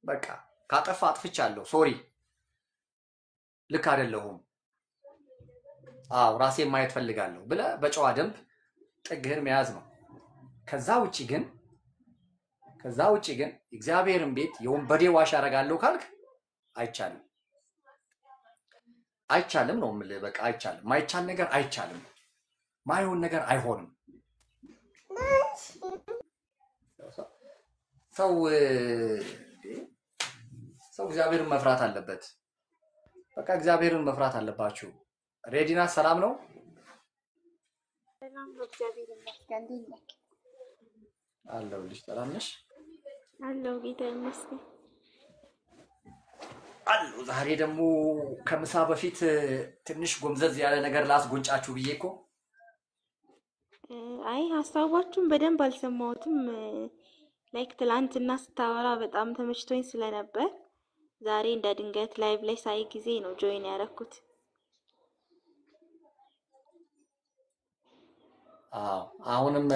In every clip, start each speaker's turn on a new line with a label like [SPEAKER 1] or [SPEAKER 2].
[SPEAKER 1] በቃ ካጠፋ አጥፍቻለሁ ሶሪ ልክ አይደለሁም አው ራሴን ማየት ፈልጋለሁ ብለ በጨዋ ደንብ ጥግህን መያዝ ነው ከዛ ውጪ ግን እግዚአብሔርን ቤት የወንበዴ ዋሻ አረጋለሁ ካልክ አይቻልም ነው የምልህ በቃ አይቻልም ማይቻል ነገር አይቻልም ማይሆን ነገር አይሆንም ሰው እግዚአብሔርን መፍራት አለበት በቃ እግዚአብሔርን መፍራት አለባችሁ ሬዲና ሰላም ነው
[SPEAKER 2] ሰላም እግዚአብሔር ይመስገን እንዴት ነህ
[SPEAKER 1] አለሁልሽ ሰላም ነሽ
[SPEAKER 2] አለሁ ጌታ ይመስገን
[SPEAKER 1] አሉ ዛሬ ደግሞ ከምሳ በፊት ትንሽ ጎምዘዝ ያለ ነገር ላስጎንጫችሁ ብዬ እኮ
[SPEAKER 2] አይ ሐሳባችሁን በደንብ አልሰማሁትም ላይክ ትላንትና ስታወራ በጣም ተመችቶኝ ስለነበር ዛሬ እንደ ድንገት ላይቭ ላይ ሳይ ጊዜ ነው ጆይን ያደረኩት
[SPEAKER 1] አሁንም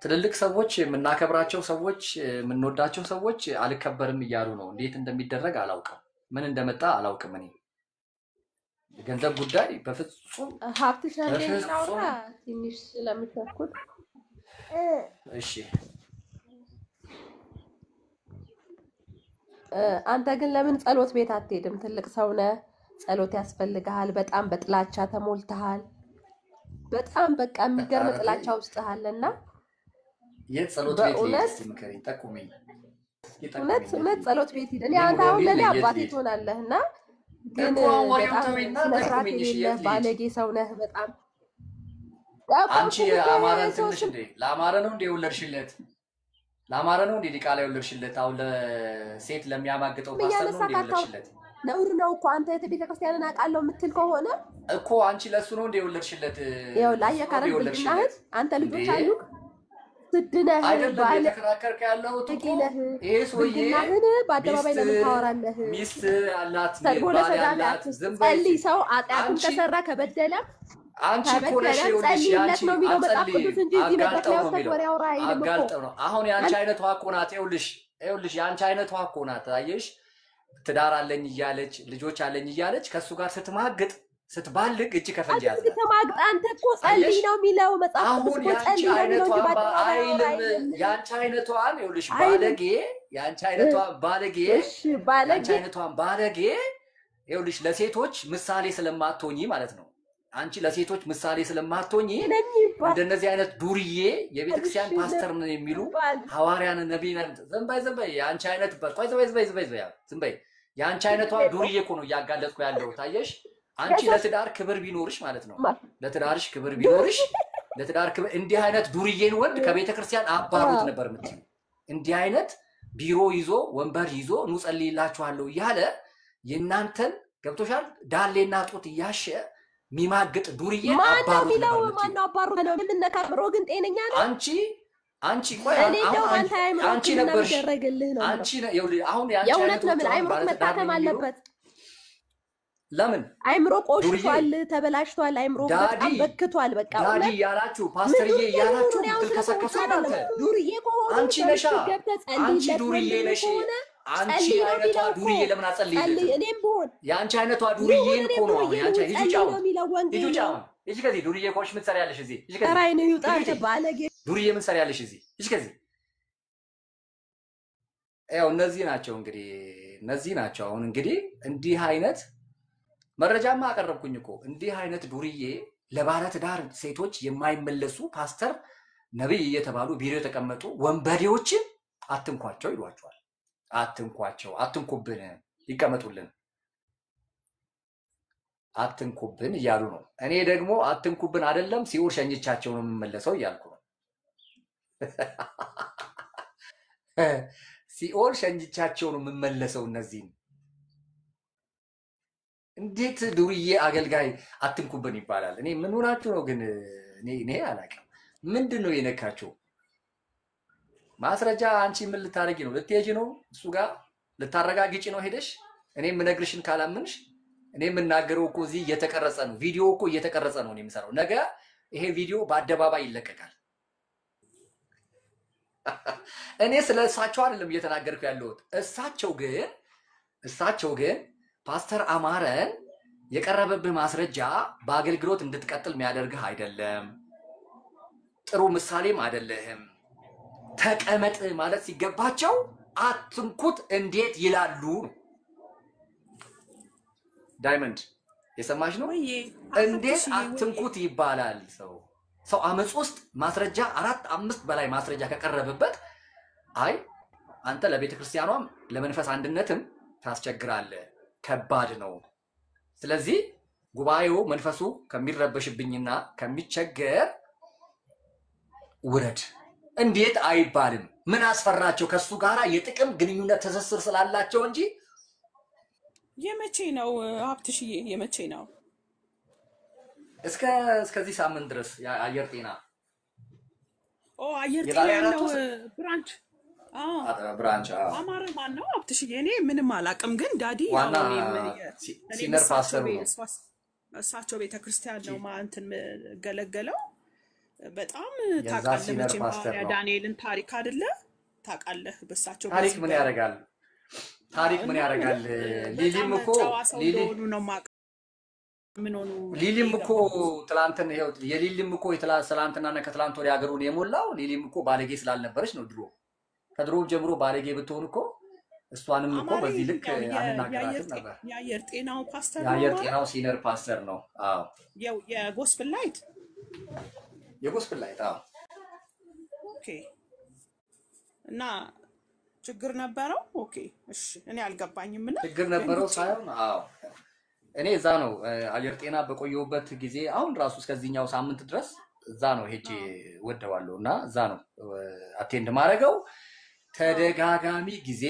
[SPEAKER 1] ትልልቅ ሰዎች የምናከብራቸው ሰዎች የምንወዳቸው ሰዎች አልከበርም እያሉ ነው እንዴት እንደሚደረግ አላውቅም ምን እንደመጣ አላውቅም እኔ ገንዘብ ጉዳይ በፍጹም
[SPEAKER 3] ሀብትሽ አንዴናውራ ትንሽ ስለምትፈኩት
[SPEAKER 1] እሺ
[SPEAKER 3] አንተ ግን ለምን ጸሎት ቤት አትሄድም ትልቅ ሰው ነህ ጸሎት ያስፈልግሃል በጣም በጥላቻ ተሞልተሃል በጣም በቃ የሚገርም ጥላቻ ውስጥ አለና
[SPEAKER 1] የት ጸሎት ቤት ልሂድ ምከረኝ ጠቁመኝ
[SPEAKER 3] እውነት ጸሎት ቤት ሂድ እኔ አንተ አሁን ለኔ አባቴ ትሆናለህና ግን በጣም ስለስራት ባለጌ ሰው ነህ በጣም
[SPEAKER 1] አንቺ አማራን ትንሽ እንዴ ለአማራ ነው እንዴ ወለድሽለት ለአማራ ነው እንዴ ዲቃላ ወለድሽለት አሁን ለሴት ለሚያማግጠው ፓስተር ነው እንዴ ወለድሽለት
[SPEAKER 3] ነውር ነው እኮ አንተ ቤተክርስቲያንን አቃለው የምትል ከሆነ
[SPEAKER 1] እኮ አንቺ ለሱ ነው እንዴ ወለድሽለት
[SPEAKER 3] ያው ላየካረን ብልናህት አንተ ልጆች አሉክ ስድነህ
[SPEAKER 1] አይደለም የተከራከርክ ያለው እኮ ይሄ ሰውዬ
[SPEAKER 3] በአደባባይ ለምን ታወራለህ
[SPEAKER 1] ሚስት አላት ባል ያላት ዝም በይ
[SPEAKER 3] ሰው አጣያቱን ከሰራ ከበደለ
[SPEAKER 1] አንቺ እኮ ነሽ
[SPEAKER 3] ጸልይለት ነው የሚለው መጽሐፍ ቅዱስ እንጂ እዚህ መድረክ ላይ ወጥተህ ወሬ አውራ አይደለም እኮ
[SPEAKER 1] አጋልጠው ነው አሁን ያንቺ አይነት ዋቆ ናት ይኸውልሽ ያንቺ አይነት ዋቆ ናት አየሽ ትዳር አለኝ እያለች ልጆች አለኝ እያለች ከሱ ጋር ስትማግጥ ስትባልቅ እጅ ከፈንጅ ያዘ
[SPEAKER 3] ተማግጣ አንተ እኮ ጸልይ ነው የሚለው መጽሐፍ
[SPEAKER 1] አሁን ያንቺ አይነቷ አይልም ያንቺ አይነቷን ይኸውልሽ ባለጌ ያንቺ አይነቷን ባለጌ ያንቺ አይነቷን ባለጌ ይኸውልሽ ለሴቶች ምሳሌ ስለማትሆኚ ማለት ነው አንቺ ለሴቶች ምሳሌ ስለማትሆኚ እንደነዚህ አይነት ዱርዬ የቤተክርስቲያን ፓስተር ነን የሚሉ ሐዋርያን ነብይን ዘንባይ ያንቺ አይነት ቆይ ዘንባይ ያንቺ አይነቷ ዱርዬ እኮ ነው ያጋለጥኩ ያለው ታየሽ አንቺ ለትዳር ክብር ቢኖርሽ ማለት ነው ለትዳርሽ ክብር ቢኖርሽ ለትዳር ክብር እንዲህ አይነት ዱርዬን ወንድ ከቤተክርስቲያን አባሩት ነበር የምትይው እንዲህ አይነት ቢሮ ይዞ ወንበር ይዞ ኑ ጸልይላችኋለሁ ያለ የናንተን ገብቶሻል ዳሌና ጡት ያሸ ሚማግጥ ዱርዬ አባሩት ነው
[SPEAKER 3] ማነው አባሩ ነው የምንነካብሮ ግን ጤነኛ ነው
[SPEAKER 1] አንቺ ቆይ አንቺ ነበርሽ አንቺ አሁን ያንቺ
[SPEAKER 3] የእውነት ለምን አይምሮት መታተም አለበት
[SPEAKER 1] ለምን
[SPEAKER 3] አይምሮ ቆሽቷል ተበላሽቷል አይምሮ በጣም በክቷል በቃ
[SPEAKER 1] ዳዲ ያላችሁ ፓስተርዬ ያላችሁ ተከሰከሱ አንተ
[SPEAKER 3] ዱርዬ ከሆነ
[SPEAKER 1] አንቺ ነሽ አንቺ ዱርዬ ነሽ አንቺ አይነቷ ዱርዬ ለምን አጸልይልኝ
[SPEAKER 3] እኔም ብሆን
[SPEAKER 1] ያንቺ አይነቷ ዱርዬን እኮ ነው ያንቺ ይጁጫው እሺ ከዚህ ዱርዬ ኮሽ ምን ትሰሪያለሽ እዚህ እሺ ከዚህ
[SPEAKER 3] ራይ ነው ይውጣ ባለጌ
[SPEAKER 1] ዱርዬ ምን ትሰሪያለሽ እዚህ እሺ ከዚህ ያው እነዚህ ናቸው አሁን እንግዲህ እንዲህ አይነት መረጃማ አቀረብኩኝ እኮ እንዲህ አይነት ዱርዬ ለባለ ትዳር ሴቶች የማይመለሱ ፓስተር ነብይ እየተባሉ ቢሮ የተቀመጡ ወንበዴዎችን አትንኳቸው ይሏቸዋል አትንኳቸው አትንኩብን ይቀመጡልን አትንኩብን እያሉ ነው እኔ ደግሞ አትንኩብን አይደለም ሲኦል ሸኝቻቸው ነው የምመለሰው እያልኩ ነው ሲኦል ሸኝቻቸው ነው የምመለሰው እነዚህን እንዴት ዱርዬ አገልጋይ አትንኩብን ይባላል እኔ ምን ሆናችሁ ነው ግን እኔ አላውቅም ምንድነው የነካቸው ማስረጃ አንቺ ምን ልታረጊ ነው ልትሄጂ ነው እሱ ጋር ልታረጋግጪ ነው ሄደሽ እኔ ምነግርሽን ካላምንሽ እኔ ምናገረው እኮ እዚህ እየተቀረጸ ነው ቪዲዮ እኮ እየተቀረጸ ነው እኔ የምሰራው ነገ ይሄ ቪዲዮ በአደባባይ ይለቀቃል እኔ ስለሳቸው አይደለም እየተናገርኩ ያለሁት። እሳቸው ግን ፓስተር አማረን የቀረበብህ ማስረጃ በአገልግሎት እንድትቀጥል የሚያደርግህ አይደለም፣ ጥሩ ምሳሌም አይደለህም። ተቀመጥ ማለት ሲገባቸው አትንኩት እንዴት ይላሉ? ዳይመንድ የሰማሽ ነው? እንዴት አትንኩት ይባላል? ሰው አመጽ ውስጥ ማስረጃ 4-5 በላይ ማስረጃ ከቀረበበት አይ አንተ ለቤተ ክርስቲያኗም ለመንፈስ አንድነትም ታስቸግራለህ፣ ከባድ ነው። ስለዚህ ጉባኤው መንፈሱ ከሚረበሽብኝና ከሚቸገር ውረድ እንዴት አይባልም። ምን አስፈራቸው? ከሱ ጋራ የጥቅም ግንኙነት ትስስር ስላላቸው እንጂ።
[SPEAKER 4] የመቼ ነው ሀብትሽዬ? የመቼ ነው?
[SPEAKER 1] እስከዚህ ሳምንት ድረስ አየር ጤና
[SPEAKER 4] አየር ጤና ያለው ብራንች
[SPEAKER 1] ብራንች
[SPEAKER 4] አማረ ማን ነው ሀብትሽዬ? እኔ ምንም አላውቅም፣ ግን ዳዲ
[SPEAKER 1] ዋና ሲነር ፓስተር ነው።
[SPEAKER 4] እሳቸው ቤተክርስቲያን ነው እንትን ገለገለው። በጣም ታውቃለህ መቼም ዳንኤልን ታሪክ አይደለ? ታውቃለህ በእሳቸው
[SPEAKER 1] ታሪክ ምን ያደርጋል? ታሪክ ምን ያደርጋል? ሊሊም እኮ ሊሊም እኮ ትላንትን ይሄው የሊሊም እኮ ትላንትናና ከትላንት ወዲያ ሀገሩን የሞላው ሊሊም እኮ ባለጌ ስላልነበረች ነው። ከድሮ ጀምሮ ባለጌ ብትሆን እኮ እሷንም እኮ በዚህ ልክ አንናገራትም ነበር።
[SPEAKER 4] የአየር ጤናው ፓስተር ነው።
[SPEAKER 1] የአየር ጤናው ሲነር ፓስተር ነው። አዎ
[SPEAKER 4] የጎስፕል ላይት አዎ። ኦኬ። እና ችግር ነበረው? ኦኬ እሺ። እኔ አልገባኝም። ምን
[SPEAKER 1] ችግር ነበረው ሳይሆን አዎ እኔ እዛ ነው አየር ጤና በቆየሁበት ጊዜ አሁን ራሱ እስከዚህኛው ሳምንት ድረስ እዛ ነው ሄጄ ወደዋለሁ እና እዛ ነው አቴንድ ማድረገው ተደጋጋሚ ጊዜ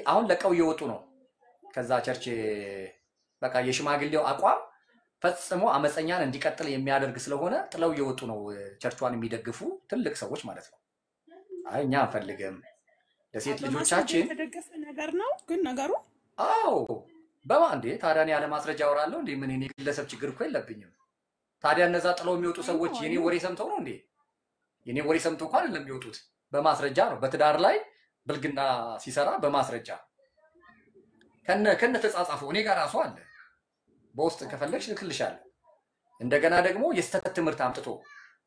[SPEAKER 1] አሁን ለቀው እየወጡ ነው ከዛ ቸርች። በቃ የሽማግሌው አቋም ፈጽሞ አመፀኛን እንዲቀጥል የሚያደርግ ስለሆነ ጥለው እየወጡ ነው ቸርቿን የሚደግፉ ትልቅ ሰዎች ማለት ነው። አይ እኛ አንፈልግም ለሴት ልጆቻችን
[SPEAKER 4] የተደገፈ ነገር ነው ግን ነገሩ
[SPEAKER 1] አዎ በማንዴ ታዲያ እኔ ያለ ማስረጃ አወራለሁ እንዴ? ምን እኔ ግለሰብ ችግር እኮ የለብኝም። ታዲያ እነዛ ጥለው የሚወጡ ሰዎች የኔ ወሬ ሰምተው ነው እንዴ? የኔ ወሬ ሰምተው እንኳን አይደለም የሚወጡት፣ በማስረጃ ነው። በትዳር ላይ ብልግና ሲሰራ በማስረጃ ከነ ተጻጻፈው እኔ ጋር ራሱ አለ። በውስጥ ከፈለግሽ ልክልሻለሁ። እንደገና ደግሞ የስተት ትምህርት አምጥቶ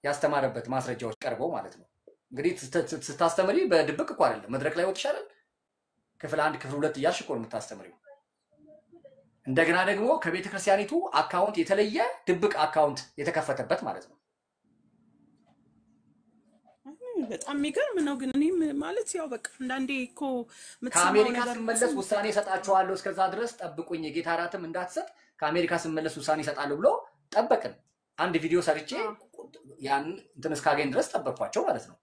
[SPEAKER 1] ያስተማረበት ማስረጃዎች ቀርበው ማለት ነው። እንግዲህ ስታስተምሪ በድብቅ እኮ አይደለም፣ መድረክ ላይ ወጥሻል። ክፍል 1 ክፍል 2 እያልሽ እኮ ነው የምታስተምሪው። እንደገና ደግሞ ከቤተ ክርስቲያኒቱ አካውንት የተለየ ድብቅ አካውንት የተከፈተበት ማለት ነው።
[SPEAKER 4] በጣም የሚገርም ነው። ግን እኔም ማለት ያው በቃ አንዳንዴ እኮ
[SPEAKER 1] ከአሜሪካ ስመለስ ውሳኔ እሰጣቸዋለሁ፣ እስከዛ ድረስ ጠብቁኝ፣ የጌታ እራትም እንዳትሰጥ ከአሜሪካ ስመለስ ውሳኔ እሰጣለሁ ብሎ ጠበቅን። አንድ ቪዲዮ ሰርቼ ያን እንትን እስካገኝ ድረስ ጠበቅኳቸው ማለት ነው።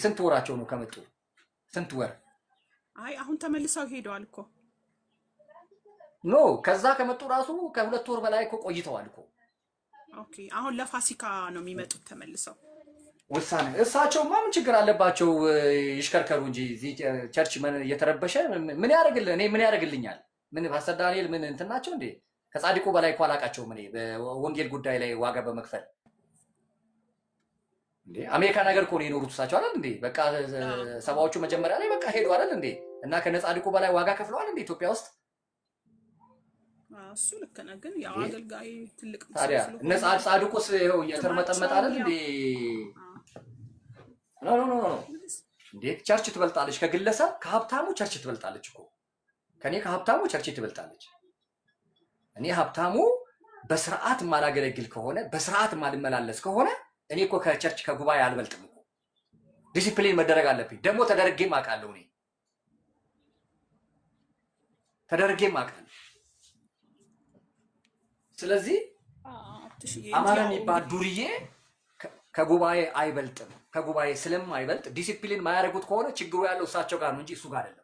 [SPEAKER 1] ስንት ወራቸው ነው ከመጡ? ስንት ወር?
[SPEAKER 4] አይ አሁን ተመልሰው ሄደዋል እኮ
[SPEAKER 1] ኖ ከዛ ከመጡ ራሱ ከ2 ወር በላይ እኮ ቆይተዋል እኮ።
[SPEAKER 4] ኦኬ አሁን ለፋሲካ ነው የሚመጡት ተመልሰው።
[SPEAKER 1] ውሳኔ እሳቸውማ ምን ችግር አለባቸው? ይሽከርከሩ እንጂ እዚህ ቸርች እየተረበሸ ምን ያደርግልህ? እኔ ምን ያደርግልኛል? ምን ፓስተር ዳንኤል ምን እንትን ናቸው እንዴ? ከጻድቁ በላይ እኮ አላውቃቸውም እኔ በወንጌል ጉዳይ ላይ ዋጋ በመክፈል እንዴ። አሜሪካ ነገር እኮ ነው የኖሩት እሳቸው አይደል እንዴ? በቃ ሰባዎቹ መጀመሪያ ላይ በቃ ሄዱ አይደል እንዴ? እና ከነጻድቁ በላይ ዋጋ ከፍለዋል እንዴ ኢትዮጵያ ውስጥ?
[SPEAKER 4] እሱ ልክ ነህ፣ ግን ያው አገልጋይ ትልቅ
[SPEAKER 1] ታዲያ ጻድቁስ ይኸው እየተርመጠመጠ አይደል እንዴ? ኖ እንዴት ቸርች ትበልጣለች? ከግለሰብ ከሀብታሙ ቸርች ትበልጣለች እኮ። ከኔ ከሀብታሙ ቸርች ትበልጣለች። እኔ ሀብታሙ በስርዓት ማላገለግል ከሆነ በስርዓት ማልመላለስ ከሆነ እኔ እኮ ከቸርች ከጉባኤ አልበልጥም እኮ። ዲሲፕሊን መደረግ አለብኝ። ደግሞ ተደርጌም አውቃለሁ እኔ ተደርጌም አውቃለሁ። ስለዚህ አማራ የሚባል ዱርዬ ከጉባኤ አይበልጥም። ከጉባኤ ስለማይበልጥ ዲሲፕሊን ማያደርጉት ከሆነ ችግሩ ያለው እሳቸው ጋር ነው እንጂ እሱ ጋር አይደለም።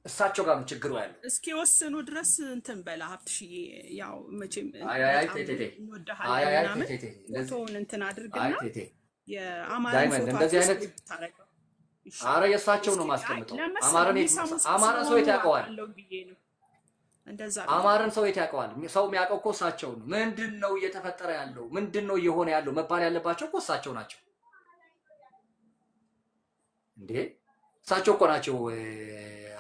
[SPEAKER 1] እሳቸው ጋር ነው ችግሩ ያለው።
[SPEAKER 4] እስኪ ወሰኑ ድረስ እንትን በላ ሀብትሽዬ፣ ያው መቼም ፎቶውን እንትን አድርግና የአማራን ፎቶ
[SPEAKER 1] እንደዚህ አይነት አረ የእሳቸው ነው ማስቀምጠው። አማራ ሰው የት ያውቀዋል?
[SPEAKER 4] እንደዛ
[SPEAKER 1] አማረን ሰው የት ያውቀዋል? ሰው የሚያውቀው እኮ እሳቸው ነው። ምንድነው እየተፈጠረ ያለው? ምንድነው እየሆነ ያለው መባል ያለባቸው እኮ እሳቸው ናቸው እንዴ። እሳቸው እኮ ናቸው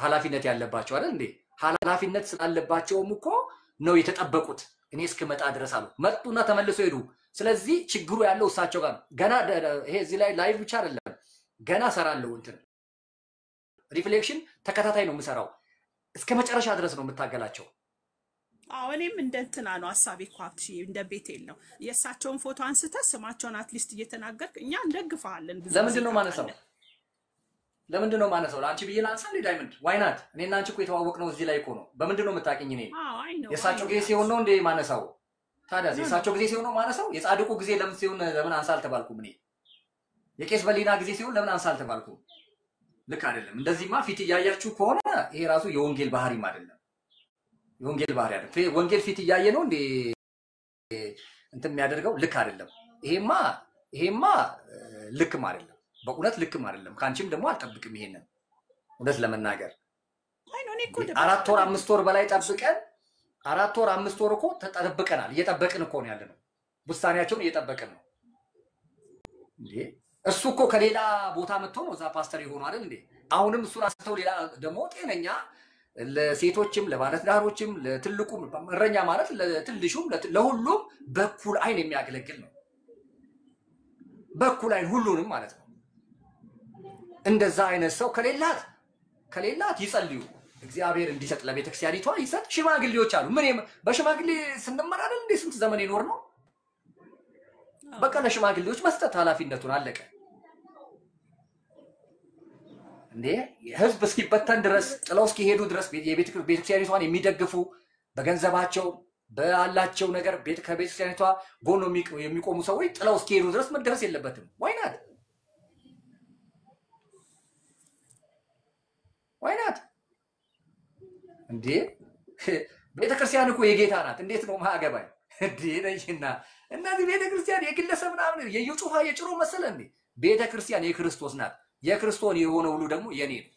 [SPEAKER 1] ኃላፊነት ያለባቸው አይደል እንዴ? ኃላፊነት ስላለባቸውም እኮ ነው የተጠበቁት። እኔ እስክመጣ ድረስ አሉ። መጡና ተመልሰው ሄዱ። ስለዚህ ችግሩ ያለው እሳቸው ጋር ነው። ገና ይሄ እዚህ ላይ ላይቭ ብቻ አይደለም፣ ገና ሰራለሁ እንትን ሪፍሌክሽን ተከታታይ ነው የምሰራው። እስከ መጨረሻ ድረስ ነው የምታገላቸው።
[SPEAKER 4] አዎ እኔም እንደ እንትና ነው ሐሳቤ እኮ እንደ ቤቴል ነው። የእሳቸውን ፎቶ አንስተህ ስማቸውን አትሊስት እየተናገርክ እኛ እንደግፋለን። ብዙ
[SPEAKER 1] ለምንድን ነው ማነሳው? ለምንድን ነው ማነሳው? ለአንቺ ብዬ ላንሳ እንዴ ዳይመንድ? ዋይናት እኔና አንቺ እኮ የተዋወቅነው እዚህ ላይ እኮ ነው። በምንድን ነው የምታውቂኝ? እኔ የእሳቸው ጊዜ ሲሆን ነው እንዴ ማነሳው? ታዲያ የእሳቸው ጊዜ ሲሆን ነው ማነሳው? የጻድቁ ጊዜ ለምን ሲሆን ለምን አንሳ አልተባልኩም? እኔ የቄስ በሊና ጊዜ ሲሆን ለምን አንሳ አልተባልኩም? ልክ አይደለም። እንደዚህማ ፊት እያያችሁ ከሆነ ይሄ ራሱ የወንጌል ባህሪም አይደለም። የወንጌል ባህሪ አይደለም። ወንጌል ፊት እያየ ነው እንዴ እንትን የሚያደርገው? ልክ አይደለም። ይሄማ ልክም አይደለም። በእውነት ልክም አይደለም። ካንቺም ደግሞ አልጠብቅም ይሄንን እውነት ለመናገር 4 ወር 5 ወር በላይ ጠብቀን 4 ወር 5 ወር እኮ ተጠብቀናል። እየጠበቅን እኮ ነው ያለነው። ውሳኔያቸውን እየጠበቅን ነው እንዴ። እሱ እኮ ከሌላ ቦታ መጥቶ ነው እዛ ፓስተር የሆኑ አይደል እንዴ? አሁንም እሱን አስተው ሌላ ደግሞ ጤነኛ ለሴቶችም ለባለትዳሮችም ለትልቁም እረኛ ማለት ለትልሹም ለሁሉም በኩል አይን የሚያገለግል ነው። በኩል አይን ሁሉንም ማለት ነው። እንደዛ አይነት ሰው ከሌላት ይጸልዩ፣ እግዚአብሔር እንዲሰጥ ለቤተክርስቲያኒቷ ይሰጥ። ሽማግሌዎች አሉ። ምን በሽማግሌ ስንመራለን እንዴ? ስንት ዘመን ይኖር ነው። በቃ ለሽማግሌዎች መስጠት ኃላፊነቱን አለቀ እንዴ። ህዝብ እስኪበተን ድረስ ጥለው እስኪሄዱ ድረስ የቤተክርስቲያኒቷን የሚደግፉ በገንዘባቸው ባላቸው ነገር ከቤተክርስቲያኒቷ ጎን የሚቆሙ ሰዎች ጥለው እስኪሄዱ ድረስ መደረስ የለበትም። ዋይናት እንዴ ቤተክርስቲያን እኮ የጌታ ናት። እንዴት ነው ማገባኝ እንዴ? ነኝና እነዚህ ቤተክርስቲያን የግለሰብ ምናምን የዩጩፋ የጭሮ መሰለ እንዴ? ቤተክርስቲያን የክርስቶስ ናት። የክርስቶስ የሆነ ሁሉ ደግሞ የኔ ነው።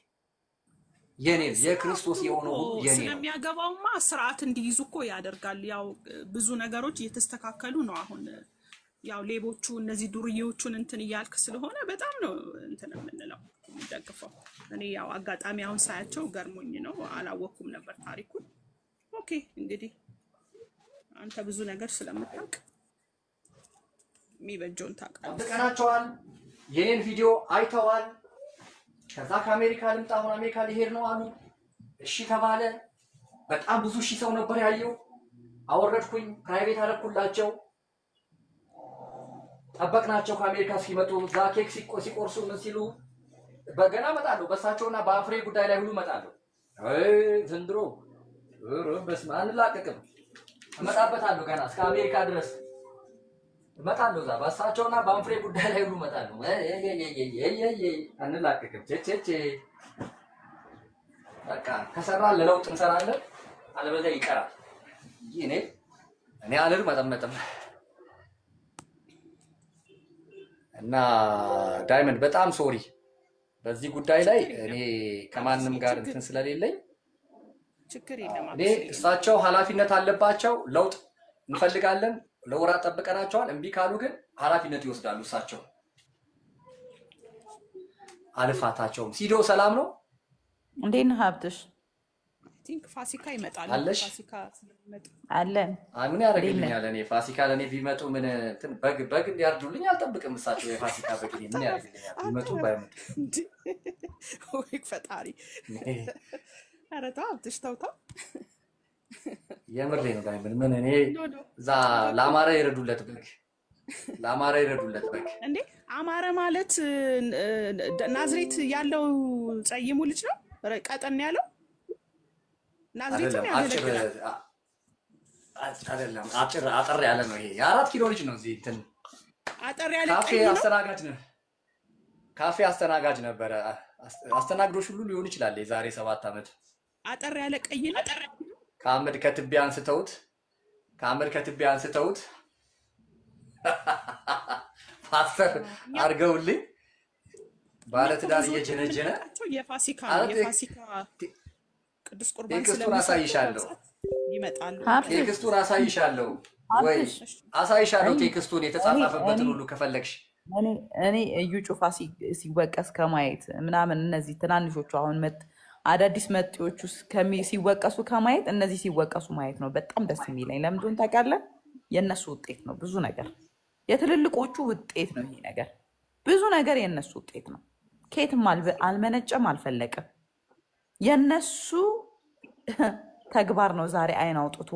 [SPEAKER 1] የክርስቶስ የሆነ ሁሉ የኔ ነው።
[SPEAKER 4] ስለሚያገባውማ ስርዓት እንዲይዙ እኮ ያደርጋል። ያው ብዙ ነገሮች እየተስተካከሉ ነው አሁን። ያው ሌቦቹ እነዚህ ዱርዬዎቹን እንትን እያልክ ስለሆነ በጣም ነው እንትን የምንለው ደግፈው። እኔ ያው አጋጣሚ አሁን ሳያቸው ገርሞኝ ነው፣ አላወኩም ነበር ታሪኩን። ኦኬ እንግዲህ አንተ ብዙ ነገር ስለምታውቅ የሚበጀውን ታውቃለህ።
[SPEAKER 1] ተቀናቸዋል። የኔን ቪዲዮ አይተዋል። ከዛ ከአሜሪካ ልምጣ አሁን አሜሪካ ሊሄድ ነው አሉ። እሺ ተባለ። በጣም ብዙ ሺህ ሰው ነበር ያየው። አወረድኩኝ፣ ፕራይቬት አደረኩላቸው። ጠበቅናቸው ከአሜሪካ ሲመጡ። እዛ ኬክ ሲቆርሱ ምን ሲሉ በገና እመጣለሁ። በእሳቸውና በአፍሬ ጉዳይ ላይ ሁሉ እመጣለሁ። ዘንድሮ በስመ አብ አንላቀቅም። እመጣበታለሁ ገና እስከ አሜሪካ ድረስ እመጣለሁ። እዛ በእሳቸውና በአፍሬ ጉዳይ ላይ ሁሉ እመጣለሁ። አንላቀቅም። በቃ ከሰራን ለለውጥ እንሰራለን፣ አለበለዚያ ይቀራል። እኔ አልመጠመጥም። እና ዳይመንድ በጣም ሶሪ በዚህ ጉዳይ ላይ እኔ ከማንም ጋር እንትን ስለሌለኝ
[SPEAKER 4] ችግር የለም።
[SPEAKER 1] እኔ እሳቸው ኃላፊነት አለባቸው። ለውጥ እንፈልጋለን፣ ለወራት ጠብቀናቸዋል። እምቢ ካሉ ግን ኃላፊነት ይወስዳሉ እሳቸው። አልፋታቸውም። ሲዶ ሰላም ነው?
[SPEAKER 5] እንዴት ነህ ሀብትሽ?
[SPEAKER 4] ቲንክ ፋሲካ ይመጣል። ፋሲካ ስለሚመጣ
[SPEAKER 5] አለን።
[SPEAKER 1] ምን ያደርግልኛል? እኔ ፋሲካ ለኔ ቢመጡ ምን እንትን በግ እንዲያርዱልኝ አልጠብቅም። እሳቸው የፋሲካ በግ ምን ያደርግልኛል? ቢመጡ ባይመጡ
[SPEAKER 4] ወይ ፈጣሪ። ኧረ ተው ሀብትሽ ተው።
[SPEAKER 1] የምሬ ነው ዳይመንድ። ምን እኔ እዛ ለአማራ ይረዱለት በግ
[SPEAKER 4] እንዴ? አማረ ማለት ናዝሬት ያለው ጸይሙ ልጅ ነው ቀጠን ያለው ናዝሬትን ያገለግላል
[SPEAKER 1] አይደለም። አጠር ያለ ነው። ይሄ የ4 ኪሎ ልጅ ነው። እዚህ እንትን
[SPEAKER 4] አጠር ያለ
[SPEAKER 1] ካፌ አስተናጋጅ ነበረ። አስተናግዶሽ ሁሉ ሊሆን ይችላል። የዛሬ 7 ዓመት
[SPEAKER 4] አጠር ያለ ቀይ ነው።
[SPEAKER 1] ከአመድ ከትቢያ አንስተውት ፓስተር አድርገውልኝ ባለትዳር እየጀነጀነ
[SPEAKER 4] የፋሲካ ቅዱስ ቁርባን
[SPEAKER 1] ቴክስቱን አሳይሻለሁ።
[SPEAKER 4] ይመጣሉ።
[SPEAKER 1] ቴክስቱን አሳይሻለሁ ወይ አሳይሻለሁ። ቴክስቱን የተጻፈበትን ሁሉ ከፈለግሽ
[SPEAKER 5] እኔ እዩ ጩፋ ሲወቀስ ከማየት ምናምን እነዚህ ትናንሾቹ አሁን አዳዲስ መጤዎቹ ሲወቀሱ ከማየት እነዚህ ሲወቀሱ ማየት ነው በጣም ደስ የሚለኝ። ለምን እንደሆነ ታውቃለህ? የነሱ ውጤት ነው ብዙ ነገር። የትልልቆቹ ውጤት ነው ይሄ ነገር። ብዙ ነገር የነሱ ውጤት ነው። ከየትም አልመነጨም አልፈለቀም። የነሱ ተግባር ነው ዛሬ አይን አውጥቶ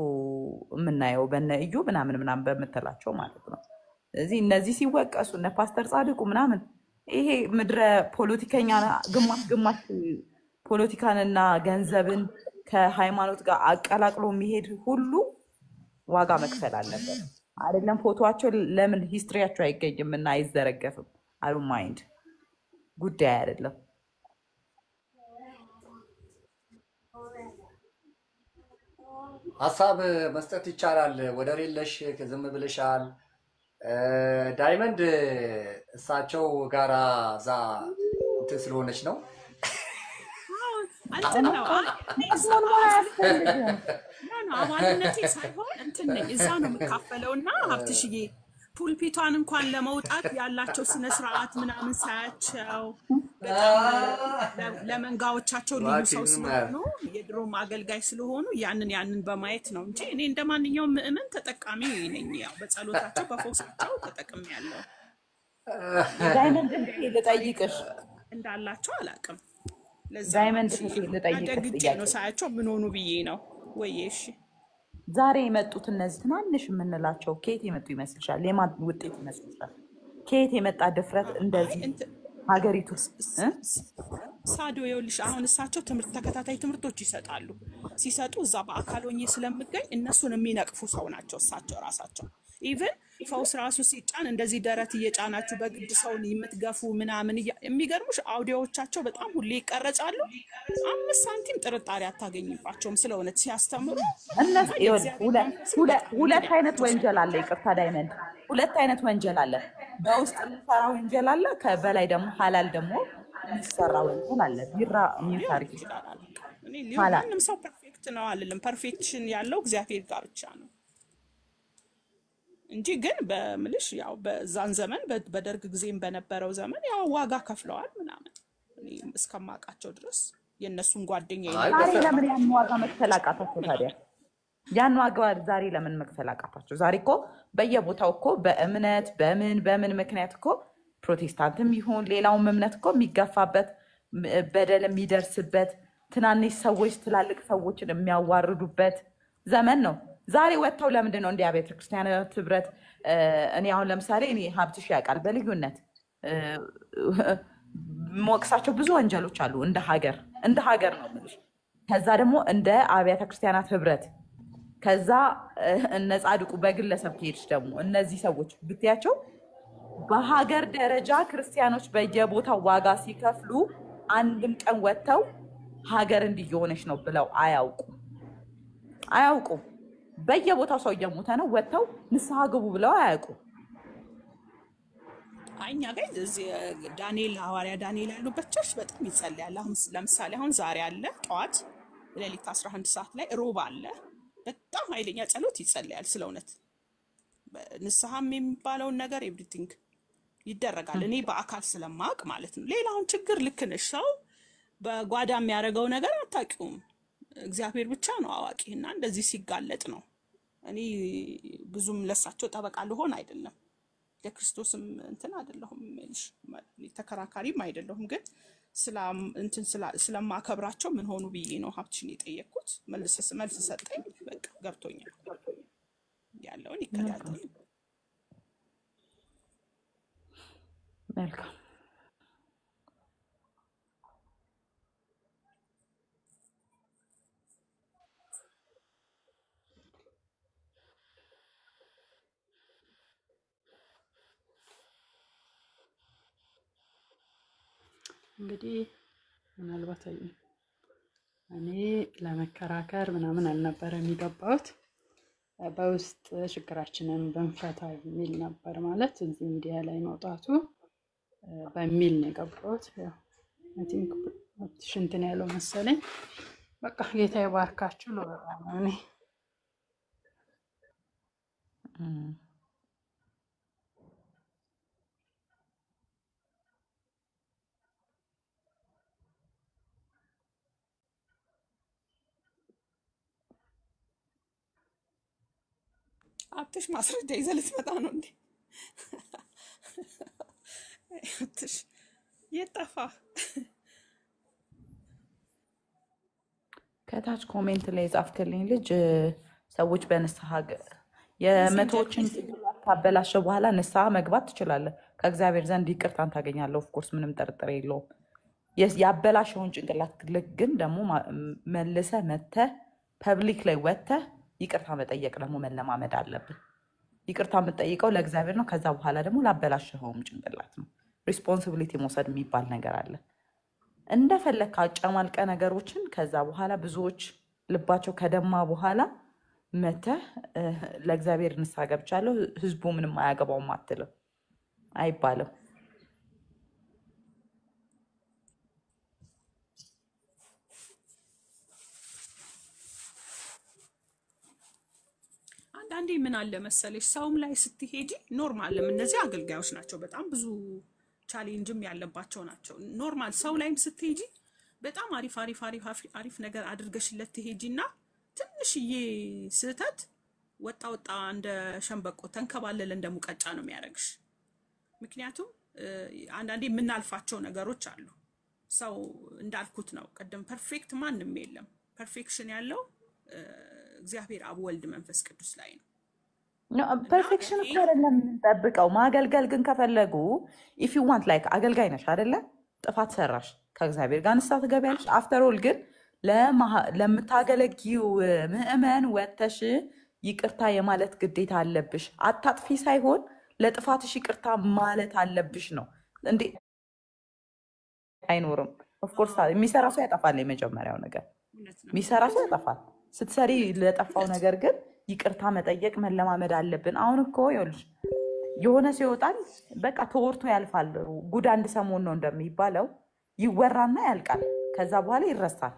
[SPEAKER 5] የምናየው በነ እዩ ምናምን በምትላቸው ማለት ነው። ስለዚህ እነዚህ ሲወቀሱ እነ ፓስተር ጻድቁ ምናምን ይሄ ምድረ ፖለቲከኛ ግማሽ ፖለቲካንና ገንዘብን ከሃይማኖት ጋር አቀላቅሎ የሚሄድ ሁሉ ዋጋ መክፈል አለበት። አይደለም ፎቶዋቸው ለምን ሂስትሪያቸው አይገኝም እና አይዘረገፍም? አይ ዶንት ማይንድ ጉዳይ አይደለም።
[SPEAKER 1] ሀሳብ መስጠት ይቻላል። ወደር የለሽ ዝም ብለሻል። ዳይመንድ እሳቸው ጋራ እዛ እንትን ስለሆነች ነው
[SPEAKER 4] አባልነቴ ሳይሆን እንትን ነኝ እዛ ነው የምካፈለውና ሀብትሽዬ ፑልፒቷን እንኳን ለመውጣት ያላቸው ስነ ስርዓት ምናምን ሳያቸው በጣም ለመንጋዎቻቸው ልዩ ሰው ስለሆኑ የድሮም አገልጋይ ስለሆኑ ያንን በማየት ነው እንጂ እኔ እንደማንኛውም ምእመን ተጠቃሚ ነኝ። ያው በጸሎታቸው በፈውሳቸው ተጠቅሜያለሁ።
[SPEAKER 5] ዳይመንድ ልጠይቅሽ
[SPEAKER 4] እንዳላቸው አላውቅም። ለዛ
[SPEAKER 5] ዳይመንድ ልጠይቅሽ
[SPEAKER 4] ነው ሳያቸው ምን ሆኑ ብዬ ነው ወይ? እሺ
[SPEAKER 5] ዛሬ የመጡት እነዚህ ትናንሽ የምንላቸው ከየት የመጡ ይመስልሻል? የማን ውጤት ይመስልሻል? ከየት የመጣ ድፍረት እንደዚህ ሀገሪቱ
[SPEAKER 4] ሳዶ ይኸውልሽ፣ አሁን እሳቸው ተከታታይ ትምህርቶች ይሰጣሉ። ሲሰጡ እዛ በአካል ሆኜ ስለምገኝ እነሱን የሚነቅፉ ሰው ናቸው እሳቸው ራሳቸው። ኢቭን ፈውስ ራሱ ሲጫን እንደዚህ ደረት እየጫናችሁ በግድ ሰውን የምትገፉ ምናምን የሚገርሙሽ አውዲዮዎቻቸው በጣም ሁሌ ይቀረጻሉ። 5 ሳንቲም ጥርጣሬ አታገኝባቸውም ስለ እውነት ሲያስተምሩ።
[SPEAKER 5] ሁለት አይነት ወንጀል አለ። ይቅርታ ዳይመንድ፣ ሁለት አይነት ወንጀል አለ። በውስጥ የሚሰራ ወንጀል አለ፣ ከበላይ ደግሞ ሐላል ደግሞ የሚሰራ ወንጀል አለ። ቢራ የሚታሪክ
[SPEAKER 4] ማንም ሰው ፐርፌክት ነው አይደለም። ፐርፌክሽን ያለው እግዚአብሔር ጋር ብቻ ነው እንጂ ግን በምልሽ ያው በዛን ዘመን በደርግ ጊዜም በነበረው ዘመን ያው ዋጋ ከፍለዋል ምናምን እኔ እስከማውቃቸው ድረስ የነሱን ጓደኛ
[SPEAKER 5] ዛሬ ለምን ያን ዋጋ መክፈል አቃታቸው ታዲያ? ያን ዋጋ ዛሬ ለምን መክፈል አቃታቸው? ዛሬ እኮ በየቦታው እኮ በእምነት በምን ምክንያት እኮ ፕሮቴስታንትም ይሁን ሌላውም እምነት እኮ የሚገፋበት በደል የሚደርስበት ትናንሽ ሰዎች ትላልቅ ሰዎችን የሚያዋርዱበት ዘመን ነው። ዛሬ ወጥተው ለምንድን ነው እንደ አብያተ ክርስቲያናት ህብረት እኔ አሁን ለምሳሌ እኔ ሀብትሽ ያውቃል በልዩነት ሞክሳቸው ብዙ ወንጀሎች አሉ እንደ ሀገር ነው የምልሽ። ከዛ ደግሞ እንደ አብያተ ክርስቲያናት ህብረት ከዛ እነ ጻድቁ በግለሰብ ከሄድሽ ደግሞ እነዚህ ሰዎች ብትያቸው በሀገር ደረጃ ክርስቲያኖች በየቦታው ዋጋ ሲከፍሉ አንድም ቀን ወጥተው ሀገር እንዲሆነች ነው ብለው አያውቁም። በየቦታው ሰው እየሞተ ነው፣ ወጥተው ንስሐ ግቡ ብለው አያውቁም።
[SPEAKER 4] እኛ ጋር እዚህ ዳንኤል ሐዋርያ ዳንኤል ያሉበት ቸርች በጣም ይጸልያል። አሁን ለምሳሌ አሁን ዛሬ አለ ጠዋት ሌሊት 11 ሰዓት ላይ ሮብ አለ። በጣም ኃይለኛ ጸሎት ይጸልያል። ስለ እውነት ንስሐም የሚባለውን ነገር ኤቭሪቲንግ ይደረጋል። እኔ በአካል ስለማቅ ማለት ነው። ሌላውን ችግር ልክ ነሽ፣ ሰው በጓዳ የሚያደርገው ነገር አታውቂውም። እግዚአብሔር ብቻ ነው አዋቂና እንደዚህ ሲጋለጥ ነው። እኔ ብዙም ለሳቸው ጠበቃ ልሆን አይደለም፣ ለክርስቶስም እንትን አይደለሁም፣ ተከራካሪም አይደለሁም። ግን ስለማከብራቸው ምን ሆኑ ብዬ ነው ሀብትሽን የጠየቅኩት። መልስ ሰጠኝ። በቃ ገብቶኛል። ያለውን ይከታተል።
[SPEAKER 5] መልካም
[SPEAKER 6] እንግዲህ ምናልባት እኔ ለመከራከር ምናምን አልነበረ የሚገባውት በውስጥ ችግራችንን በንፈታ የሚል ነበር። ማለት እዚህ ሚዲያ ላይ መውጣቱ በሚል ነው የገባሁት። አይ ቲንክ ሽንትን ያለው መሰለኝ። በቃ ጌታ ይባርካችሁ ነው በጣም እኔ
[SPEAKER 4] አትሽ ማስረጃ ይዘህ ልትመጣ ነው እንዴ? አትሽ የጠፋ
[SPEAKER 5] ከታች ኮሜንት ላይ ጻፍክልኝ ልጅ ሰዎች በንስሐ የመቶዎችን ጭንቅላት ካበላሸ በኋላ ንስሐ መግባት ትችላለህ። ከእግዚአብሔር ዘንድ ይቅርታን ታገኛለህ። ኦፍኮርስ ምንም ጥርጥር የለውም። ያበላሸውን ጭንቅላት ግን ደግሞ መልሰህ መተህ ፐብሊክ ላይ ወጥተህ ይቅርታ መጠየቅ ደግሞ መለማመድ አለብን። ይቅርታ የምትጠይቀው ለእግዚአብሔር ነው። ከዛ በኋላ ደግሞ ላበላሸኸውም ጭንቅላት ነው። ሪስፖንሲቢሊቲ መውሰድ የሚባል ነገር አለ። እንደፈለግህ አጨማልቀ ነገሮችን ከዛ በኋላ ብዙዎች ልባቸው ከደማ በኋላ መተህ ለእግዚአብሔር ንስሐ ገብቻለሁ ህዝቡ ምንም አያገባውም አትልም አይባልም።
[SPEAKER 4] አንዳንዴ ምን አለ መሰለሽ ሰውም ላይ ስትሄጂ ኖርማልም እነዚህ አገልጋዮች ናቸው፣ በጣም ብዙ ቻሌንጅም ያለባቸው ናቸው። ኖርማል ሰው ላይም ስትሄጂ በጣም አሪፍ ነገር አድርገሽለት ትሄጂና ትንሽዬ ስህተት ወጣ እንደ ሸንበቆ ተንከባለለ እንደ ሙቀጫ ነው የሚያደርግሽ። ምክንያቱም አንዳንዴ የምናልፋቸው ነገሮች አሉ። ሰው እንዳልኩት ነው ቅድም ፐርፌክት ማንም የለም። ፐርፌክሽን ያለው እግዚአብሔር አብ ወልድ መንፈስ ቅዱስ ላይ ነው።
[SPEAKER 5] ፐርፌክሽን እኮ አይደለም የምንጠብቀው። ማገልገል ግን ከፈለጉ ኢፍ ዩ ዋንት ላይክ አገልጋይ ነሽ አይደለ? ጥፋት ሰራሽ ከእግዚአብሔር ጋር ንስሐ ትገቢያለሽ። አፍተር ኦል ግን ለምታገለጊው ምእመን ወጥተሽ ይቅርታ የማለት ግዴታ አለብሽ። አታጥፊ ሳይሆን ለጥፋትሽ ይቅርታ ማለት አለብሽ ነው እንዴ? አይኖርም። ኦፍኮርስ የሚሰራ ሰው ያጠፋል። የመጀመሪያው ነገር የሚሰራ ሰው ያጠፋል። ስትሰሪ ለጠፋው ነገር ግን ይቅርታ መጠየቅ መለማመድ አለብን። አሁን እኮ ይኸውልሽ የሆነ ሰው ይወጣል፣ በቃ ተወርቶ ያልፋል። ጉድ አንድ ሰሞን ነው እንደሚባለው ይወራና ያልቃል። ከዛ በኋላ ይረሳል።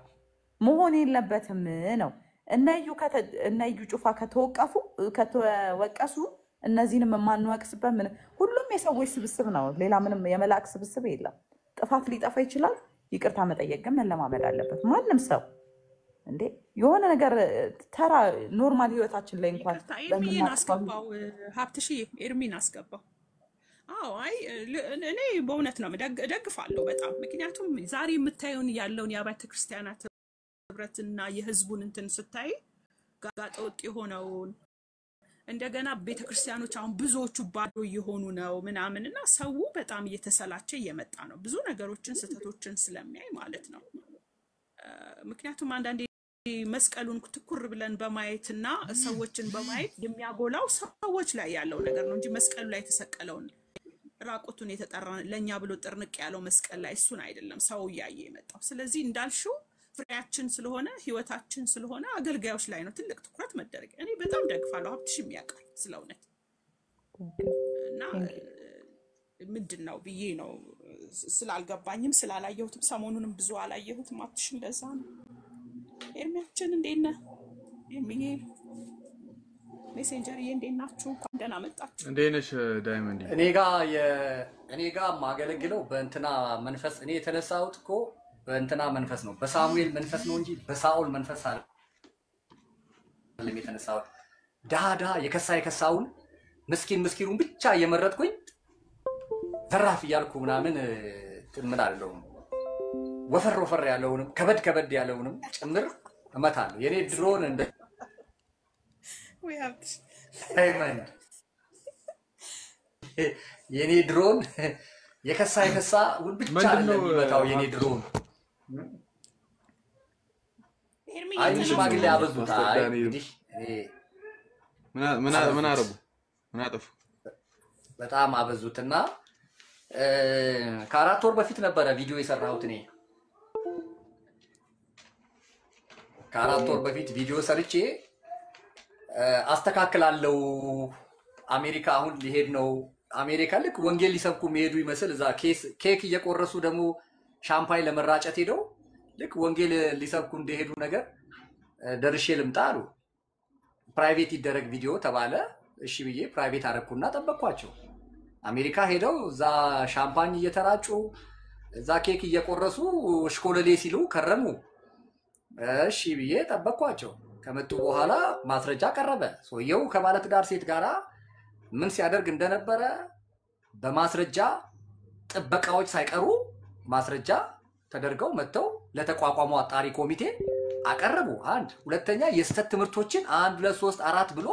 [SPEAKER 5] መሆን የለበትም ነው። እነ እዩ ጩፋ ከተወቀሱ እነዚህንም የማንወቅስበት ምን ሁሉም የሰዎች ስብስብ ነው። ሌላ ምንም የመላእክ ስብስብ የለም። ጥፋት ሊጠፋ ይችላል። ይቅርታ መጠየቅ ግን መለማመድ አለበት ማንም ሰው። እንዴ የሆነ ነገር ተራ ኖርማል ህይወታችን ላይ እንኳን
[SPEAKER 4] ኤርሚን አስገባው፣ ሀብትሽዬ ኤርሚን አስገባው። አዎ አይ እኔ በእውነት ነው ደግፋለሁ በጣም። ምክንያቱም ዛሬ የምታየውን ያለውን የአብያተ ክርስቲያናት ህብረትና የህዝቡን እንትን ስታይ ጋጠ ወጥ የሆነውን እንደገና ቤተክርስቲያኖች አሁን ብዙዎቹ ባዶ እየሆኑ ነው ምናምን እና ሰው በጣም እየተሰላቸ እየመጣ ነው ብዙ ነገሮችን ስህተቶችን ስለሚያይ ማለት ነው። ምክንያቱም አንዳንዴ መስቀሉን ትኩር ብለን በማየትና ሰዎችን በማየት የሚያጎላው ሰዎች ላይ ያለው ነገር ነው እንጂ መስቀሉ ላይ የተሰቀለውን ራቁቱን የተጠራ ለኛ ብሎ ጥርንቅ ያለው መስቀል ላይ እሱን አይደለም ሰው እያየ የመጣው። ስለዚህ እንዳልሽው ፍሬያችን ስለሆነ ህይወታችን ስለሆነ አገልጋዮች ላይ ነው ትልቅ ትኩረት መደረግ። እኔ በጣም ደግፋለሁ። ሀብትሽም ያውቃል ስለእውነት እና ምንድነው ብዬ ነው ስላልገባኝም ስላላየሁትም ሰሞኑንም ብዙ አላየሁትም። ሀብትሽም ለዛ ነው። ኤርሚያችን እንዴት ነህ? የሚዬ ሜሴንጀርዬ እንዴት ናችሁ? እንኳን ደህና መጣችሁ።
[SPEAKER 7] እንዴት ነሽ ዳይመንድ?
[SPEAKER 1] እኔ ጋር ማገለግለው በእንትና መንፈስ እኔ የተነሳሁት እኮ በእንትና መንፈስ ነው፣ በሳሙኤል መንፈስ ነው እንጂ በሳኦል መንፈስ አይደለም የተነሳሁት። ዳዳ የከሳውን ምስኪኑን ብቻ እየመረጥኩኝ ዘራፍ እያልኩ ምናምን ምን አይደለሁም። ወፈር ያለውንም ከበድ ያለውንም ጭምር እመታለሁ። የኔ ድሮን እንደ
[SPEAKER 4] ወይ ሀብትሽ
[SPEAKER 1] ዳይመንድ የኔ ድሮን የከሳውን ብቻ ነው የሚመታው። የኔ ድሮን አይ ሽማግሌ አበዙት። አይ እንግዲህ
[SPEAKER 7] ምን አረቡ ምን አጠፉ?
[SPEAKER 1] በጣም አበዙትና ከ4 ወር በፊት ነበረ ቪዲዮ የሰራሁት እኔ። ከ4 ወር በፊት ቪዲዮ ሰርቼ አስተካክላለሁ። አሜሪካ አሁን ሊሄድ ነው። አሜሪካ ልክ ወንጌል ሊሰብኩ የሚሄዱ ይመስል እዛ ኬክ እየቆረሱ ደግሞ ሻምፓኝ ለመራጨት ሄደው ልክ ወንጌል ሊሰብኩ እንደሄዱ ነገር ደርሼ ልምጣ አሉ። ፕራይቬት ይደረግ ቪዲዮ ተባለ። እሺ ብዬ ፕራይቬት አደረኩና ጠበቅኳቸው። አሜሪካ ሄደው እዛ ሻምፓኝ እየተራጩ እዛ ኬክ እየቆረሱ ሽኮለሌ ሲሉ ከረሙ። እሺ ብዬ ጠበቅኳቸው። ከመጡ በኋላ ማስረጃ ቀረበ። ሰውየው ከባለትዳር ሴት ጋራ ምን ሲያደርግ እንደነበረ በማስረጃ ጥበቃዎች ሳይቀሩ ማስረጃ ተደርገው መጥተው ለተቋቋመው አጣሪ ኮሚቴ አቀረቡ። አንድ ሁለተኛ የስተት ትምህርቶችን 1 2 3 4 ብሎ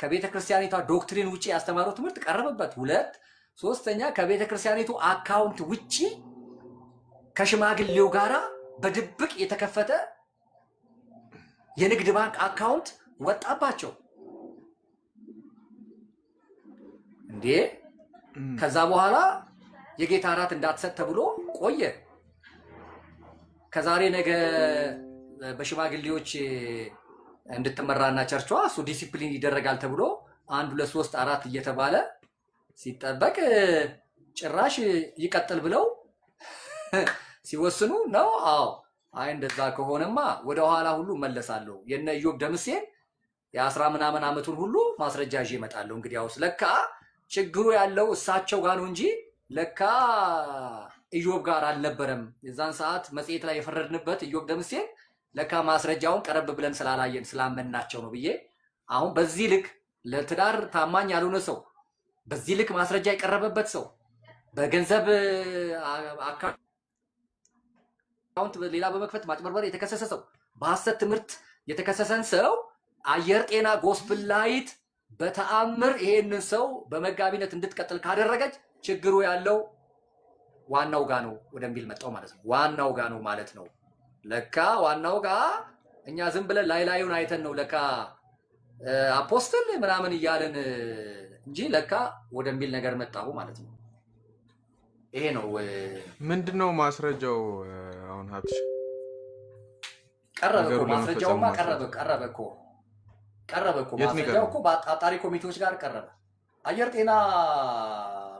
[SPEAKER 1] ከቤተ ክርስቲያኒቷ ዶክትሪን ውጪ ያስተማረው ትምህርት ቀረበበት። ሁለት ሶስተኛ ከቤተ ክርስቲያኒቱ አካውንት ውጪ ከሽማግሌው ጋራ በድብቅ የተከፈተ የንግድ ባንክ አካውንት ወጣባቸው። እንዴ ከዛ በኋላ የጌታ እራት እንዳትሰጥ ተብሎ ቆየ። ከዛሬ ነገ በሽማግሌዎች እንድትመራና ቸርቿ እሱ ዲሲፕሊን ይደረጋል ተብሎ 1 2 3 4 እየተባለ ሲጠበቅ ጭራሽ ይቀጥል ብለው ሲወስኑ ነው። አዎ አይ እንደዛ ከሆነማ ወደ ኋላ ሁሉ መለሳለሁ። የነ ኢዮብ ደምሴን የ10 ምናምን ዓመቱን ሁሉ ማስረጃ ይዤ እመጣለሁ። እንግዲህ ያው ለካ ችግሩ ያለው እሳቸው ጋር ነው እንጂ ለካ ኢዮብ ጋር አልነበረም። የዛን ሰዓት መጽሔት ላይ የፈረድንበት ኢዮብ ደምሴን ለካ ማስረጃውን ቀረብ ብለን ስላላየን ስላመናቸው ነው ብዬ አሁን በዚህ ልክ ለትዳር ታማኝ ያልሆነ ሰው በዚህ ልክ ማስረጃ የቀረበበት ሰው በገንዘብ አካውንት ሌላ በመክፈት ማጭበርበር የተከሰሰ ሰው በሐሰት ትምህርት የተከሰሰን ሰው አየር ጤና ጎስፕል ላይት በተአምር ይሄንን ሰው በመጋቢነት እንድትቀጥል ካደረገች ችግሩ ያለው ዋናው ጋ ነው ወደሚል መጣው ማለት ነው። ዋናው ጋ ነው ማለት ነው። ለካ ዋናው ጋ እኛ ዝም ብለን ላይላዩን አይተን ነው ለካ አፖስትል ምናምን እያልን እንጂ ለካ ወደሚል ነገር መጣው ማለት ነው። ይሄ ነው
[SPEAKER 7] ምንድነው ማስረጃው? አሁን ሀብትሽ
[SPEAKER 1] ቀረበ እኮ ማስረጃውማ ቀረበ እኮ ማስረጃው እኮ በአጣሪ ኮሚቴዎች ጋር ቀረበ። አየር ጤና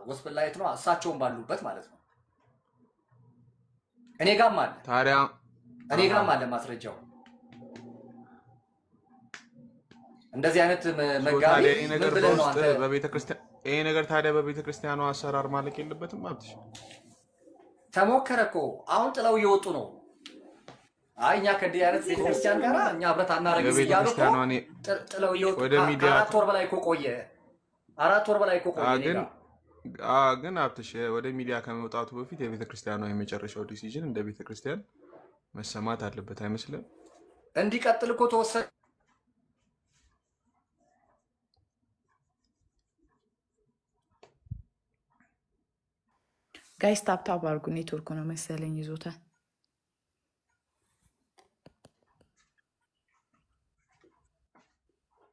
[SPEAKER 1] ጎስፕል ላይት ነው እሳቸውን ባሉበት ማለት ነው። እኔ ጋርም አለ
[SPEAKER 7] ታዲያ
[SPEAKER 1] እኔ ጋርም አለ ማስረጃው። እንደዚህ አይነት መጋቢ ምን ብለህ ነው አንተ
[SPEAKER 7] በቤተክርስቲያን ይሄ ነገር ታዲያ በቤተክርስቲያኗ አሰራር ማለቅ የለበትም ሀብትሽ?
[SPEAKER 1] ተሞከረ እኮ አሁን ጥለው እየወጡ ነው። አይ እኛ ከዚህ አይነት ቤተክርስቲያን ጋር እኛ ህብረት አናረግም እያሉ ጥለው እየወጡ ከአራት ወር በላይ እኮ ቆየ። 4 ወር በላይ እኮ ቆየ።
[SPEAKER 7] ግን ሀብትሽ ወደ ሚዲያ ከመውጣቱ በፊት የቤተክርስቲያኗ የመጨረሻው ዲሲዥን እንደ ቤተክርስቲያን መሰማት አለበት አይመስልም?
[SPEAKER 1] እንዲቀጥል እኮ ተወሰነ።
[SPEAKER 5] ጋይስ ታፕታፕ አድርጉ። ኔትወርክ ነው መሰለኝ ይዞታል።